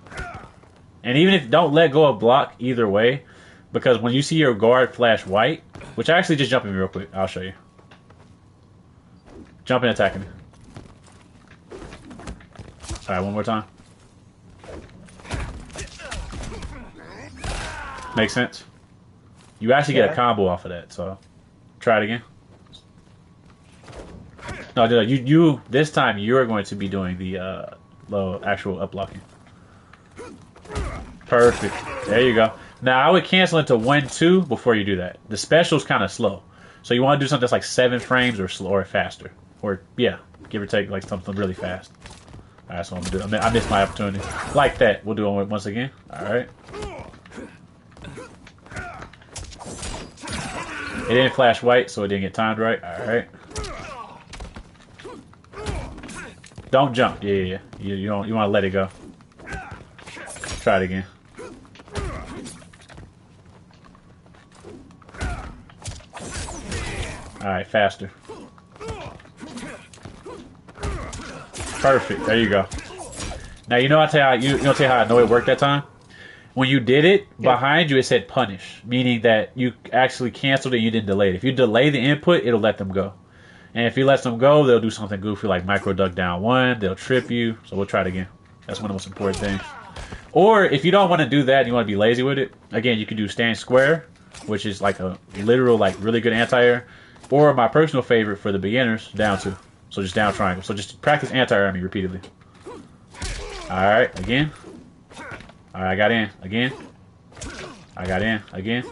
And even if don't let go of block either way, because when you see your guard flash white, which I actually just jump in real quick. I'll show you. Jump and attacking me. Alright, one more time. Makes sense? You actually get a combo off of that, so try it again. No, you this time you're going to be doing the actual up blocking. Perfect. There you go. Now I would cancel into 1-2 before you do that. The special's kind of slow, so you want to do something that's like 7 frames or slower, faster, or yeah, give or take like something really fast. All right, so I'm gonna do. I missed my opportunity. Like that. We'll do it once again. All right. It didn't flash white, so it didn't get timed right. All right. Don't jump. Yeah. You don't. You want to let it go. Try it again. All right, faster. Perfect. There you go. Now you know how I know it worked that time. When you did it, behind you it said punish, meaning that you actually canceled it. You didn't delay it. If you delay the input, it'll let them go. And if you let them go, they'll do something goofy like micro duck down 1. They'll trip you. So we'll try it again. That's one of the most important things. Or if you don't want to do that, and you want to be lazy with it. Again, you can do stand square, which is like a literal, like really good anti-air. Or my personal favorite for the beginners, down 2. So just down triangle. So just practice anti-air on me repeatedly. Alright, again. Alright, I got in. Again. I got in. Again.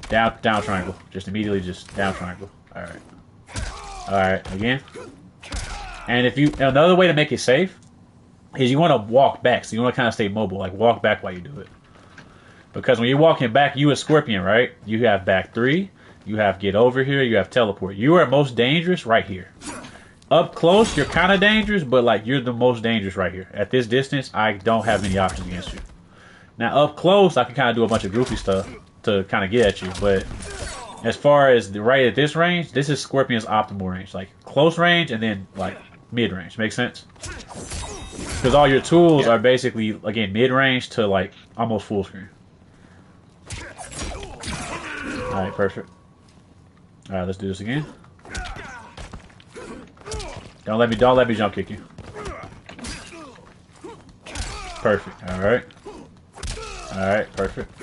Down triangle. Just immediately just down triangle. Alright. Alright, again. And if you... Another way to make it safe is you want to walk back. So you want to kind of stay mobile. Like, walk back while you do it. Because when you're walking back, you a Scorpion, right? You have back 3. You have get over here. You have teleport. You are most dangerous right here. Up close, you're kind of dangerous, but like you're the most dangerous right here. At this distance, I don't have any options against you. Now up close, I can kind of do a bunch of goofy stuff to kind of get at you. But as far as right at this range, this is Scorpion's optimal range. Like close range and then like mid range. Make sense? Because all your tools are basically, again, mid range to like almost full screen. Alright, perfect. Alright, let's do this again. Don't let me jump kick you. Perfect. Alright. Alright, perfect.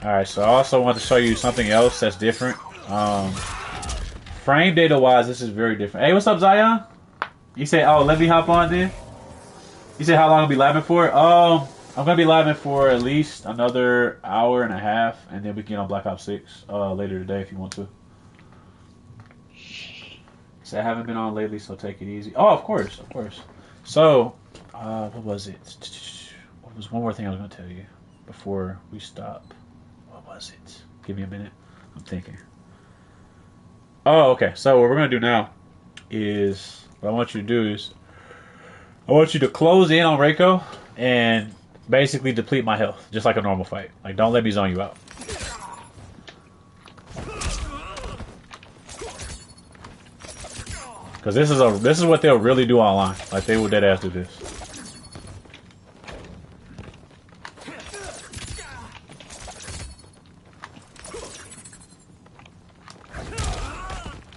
Alright, so I also want to show you something else that's different. Frame data wise, this is very different. Hey, what's up, Zion? You say, oh, let me hop on then? You say how long I'll be living for? I'm gonna be living for at least another hour and a half, and then we can get on Black Ops 6 later today if you want to. So I haven't been on lately, so take it easy. Oh, of course, of course. So, what was it? What was one more thing I was gonna tell you before we stop? What was it? Give me a minute. I'm thinking. Oh, okay. So what we're gonna do now is what I want you to do is I want you to close in on Reiko and basically deplete my health, just like a normal fight. Like, don't let me zone you out. Because this is what they'll really do online. Like, they will dead ass do this.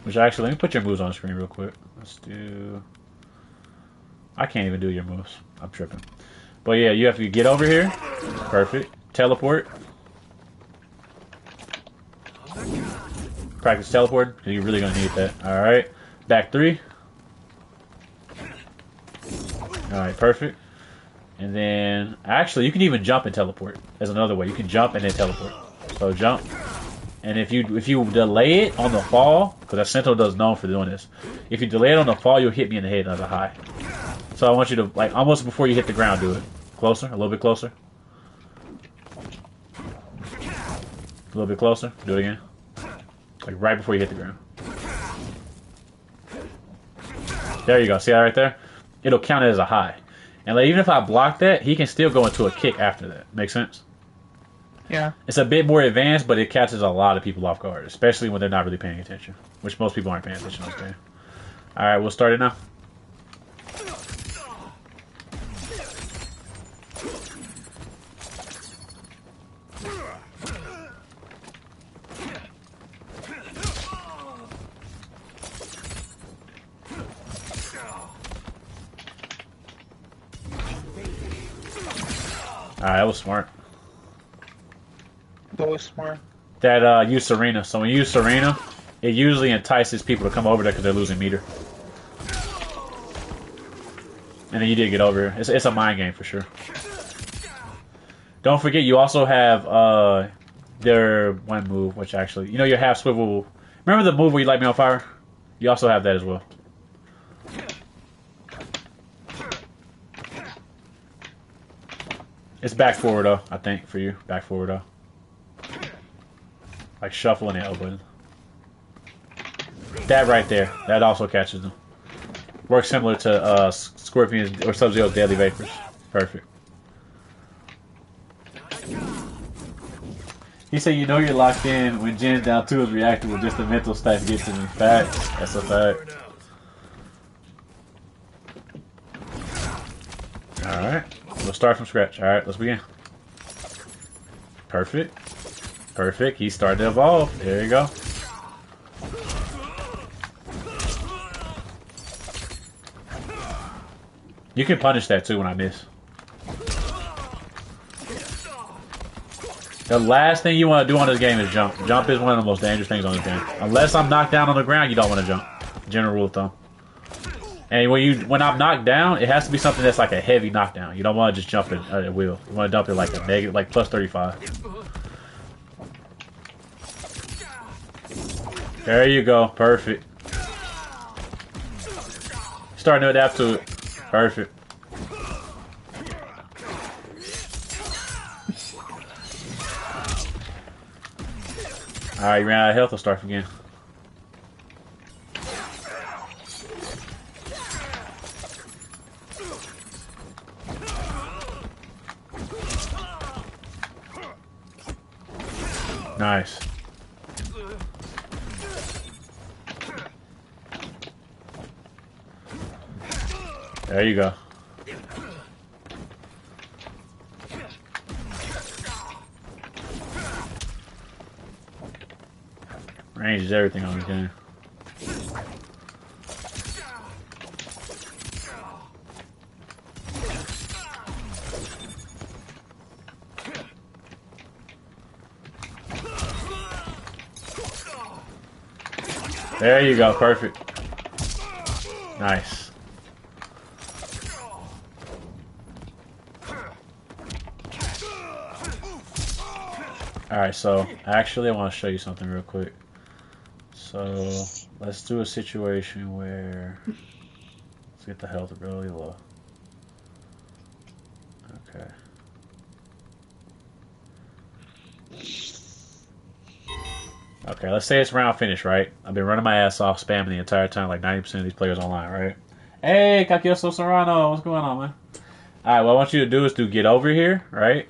Which actually, let me put your moves on the screen real quick. Let's do... I can't even do your moves. I'm tripping. But yeah, you have to get over here. Perfect. Teleport. Practice teleport, because you're really going to need that. Alright. Back 3. Alright, perfect. And then, actually, you can even jump and teleport. There's another way. You can jump and then teleport. So jump. And if you delay it on the fall, because that Sentinel does known for doing this. If you delay it on the fall, you'll hit me in the head as a high. So I want you to, like, almost before you hit the ground, do it. Closer, a little bit closer. A little bit closer. Do it again. Like right before you hit the ground. There you go. See that right there? It'll count it as a high. And like, even if I block that, he can still go into a kick after that. Make sense? Yeah. It's a bit more advanced, but it catches a lot of people off guard, especially when they're not really paying attention. Which most people aren't paying attention on this game. Alright, we'll start it now. Alright, that was smart. That was smart. That use Serena. So when you use Serena, it usually entices people to come over there because they're losing meter. And then you did get over here. It's a mind game for sure. Don't forget, you also have their one move, which actually, you know, your half swivel. Remember the move where you light me on fire? You also have that as well. It's back forward though, I think, for you. Back forward though. Like shuffling the elbow. That right there. That also catches them. Works similar to Scorpion's or Sub-Zero's Deadly Vapors. Perfect. He said, you know you're locked in when Jin's down 2 is reacting with just the mental stat gets to me. Facts. That's a fact. Alright. We'll start from scratch. Alright, let's begin. Perfect. Perfect. He's starting to evolve. There you go. You can punish that too when I miss. The last thing you want to do on this game is jump. Jump is one of the most dangerous things on this game. Unless I'm knocked down on the ground, you don't want to jump. General rule of thumb. And when I'm knocked down, it has to be something that's like a heavy knockdown. You don't want to just jump it at will. You want to dump it like a negative, like plus 35. There you go. Perfect. Starting to adapt to it. Perfect. Alright, you ran out of health. Let's start again. Nice. There you go. Range is everything on this game. There you go, perfect. Nice. Alright, so actually I want to show you something real quick. So let's do a situation where let's get the health really low. Okay. Okay, let's say it's round finish, right? I've been running my ass off, spamming the entire time, like 90% of these players online, right? Hey, Kakioso Serrano, what's going on, man? Alright, what I want you to do is get over here, right?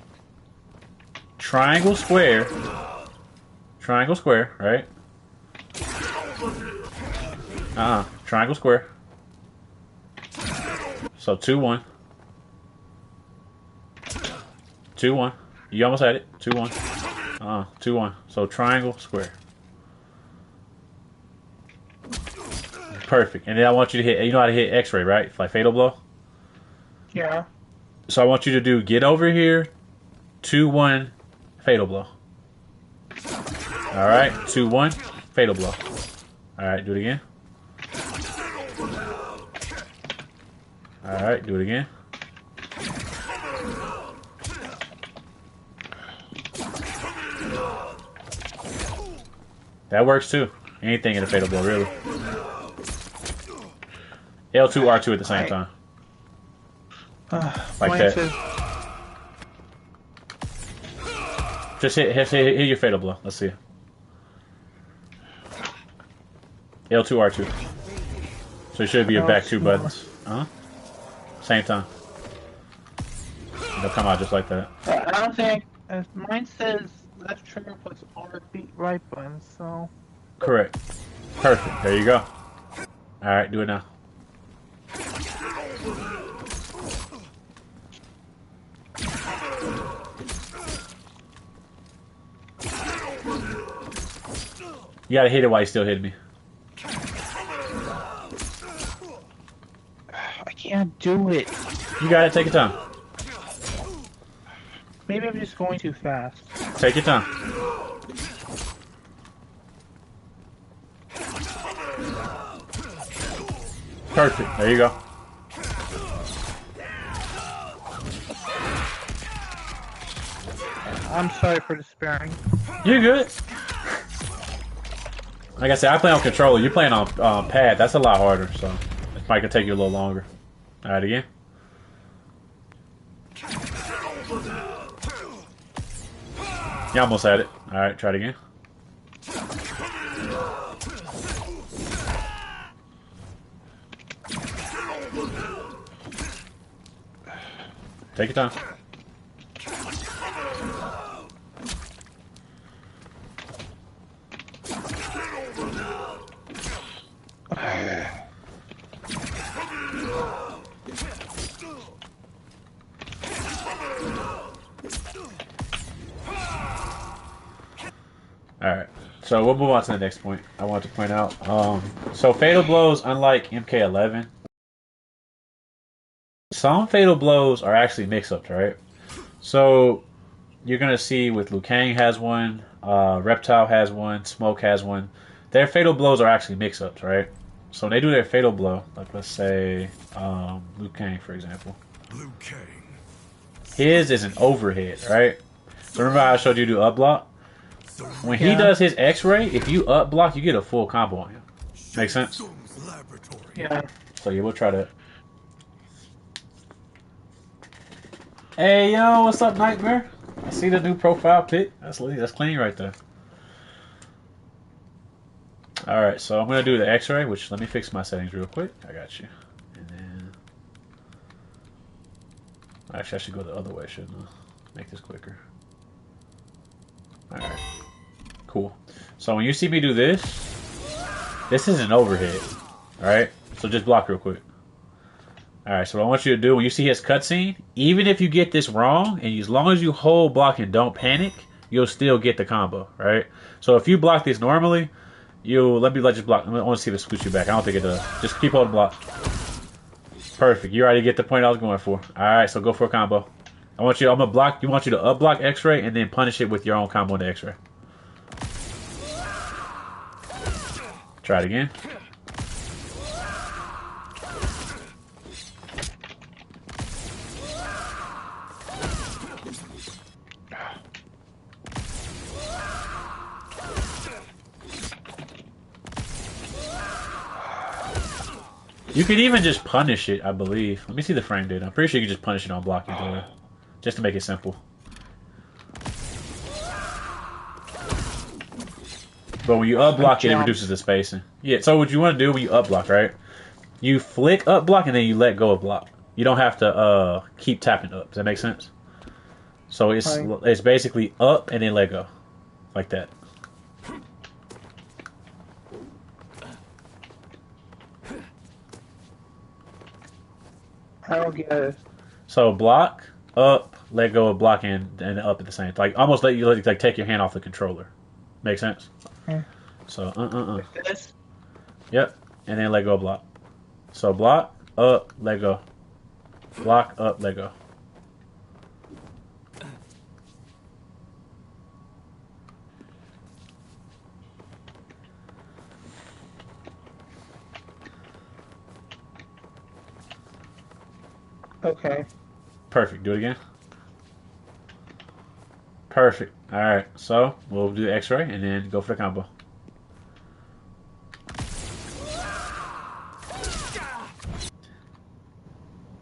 Triangle, square, right? Triangle, square. So 2-1. 2-1. You almost had it. 2-1. 2-1. So triangle, square. Perfect. And then I want you to hit, you know how to hit X-ray, right? Like fatal blow? Yeah. So I want you to get over here, 2-1, fatal blow. Alright, 2-1, fatal blow. Alright, do it again. Alright, do it again. That works too. Anything in a fatal blow, really. L2, R2 at the same time. Like that. Just hit your fatal blow. Let's see. L2, R2. So it should be your back two buttons. Same time. They'll come out just like that. I don't think... Mine says left trigger plus R beat right button, so... Correct. Perfect. There you go. Alright, do it now. You gotta hit it while you still hitting me. I can't do it. You gotta take your time. Maybe I'm just going too fast. Take your time. Perfect. There you go. I'm sorry for despairing. You're good. Like I said, I play on controller. You're playing on pad. That's a lot harder, so it might take you a little longer. All right, again. You almost had it. All right, try it again. Take your time. Alright, so we'll move on to the next point I want to point out. So fatal blows, unlike Mk1, some fatal blows are actually mix-ups, right? So you're gonna see with Liu Kang has one, Reptile has one, Smoke has one. Their fatal blows are actually mix-ups, right? So when they do their fatal blow, like let's say Liu Kang, for example. Liu Kang. His is an overhead, right? So remember how I showed you to up block? When he does his X-ray, if you up block, you get a full combo on him. Make sense? Yeah. So yeah, we'll try that. Hey yo, what's up, Nightmare? I see the new profile pic. That's clean right there. All right, so I'm gonna do the X-ray, which let me fix my settings real quick. I got you. And then actually, I should go the other way, shouldn't I? Make this quicker. All right, cool. So when you see me do this, this is an overhead. All right, so just block real quick. All right, so what I want you to do when you see his cutscene, even if you get this wrong, and as long as you hold block and don't panic, you'll still get the combo, right? So if you block this normally, let me just block. I want to see if it scoots you back. I don't think it does. Just keep holding block. Perfect. You already get the point I was going for. All right, so go for a combo. I'm gonna block. You want you to up block X-ray and then punish it with your own combo in the X-ray. Try it again. You can even just punish it, I believe. Let me see the frame data. I'm pretty sure you can just punish it on blocking, just to make it simple. But when you up block it, it reduces the spacing. Yeah, so what you want to do when you up block, right? You flick up block and then you let go of block. You don't have to keep tapping up. Does that make sense? So it's basically up and then let go. Like that. I don't get it. So block, up, let go of block and up at the same time. Like almost let you like take your hand off the controller. Make sense? So This? Yep. And then let go of block. So block, up, let go. Block, up, let go. Okay. Perfect. Do it again. Perfect. Alright, so we'll do the X-ray and then go for the combo.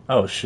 Oh, shoot.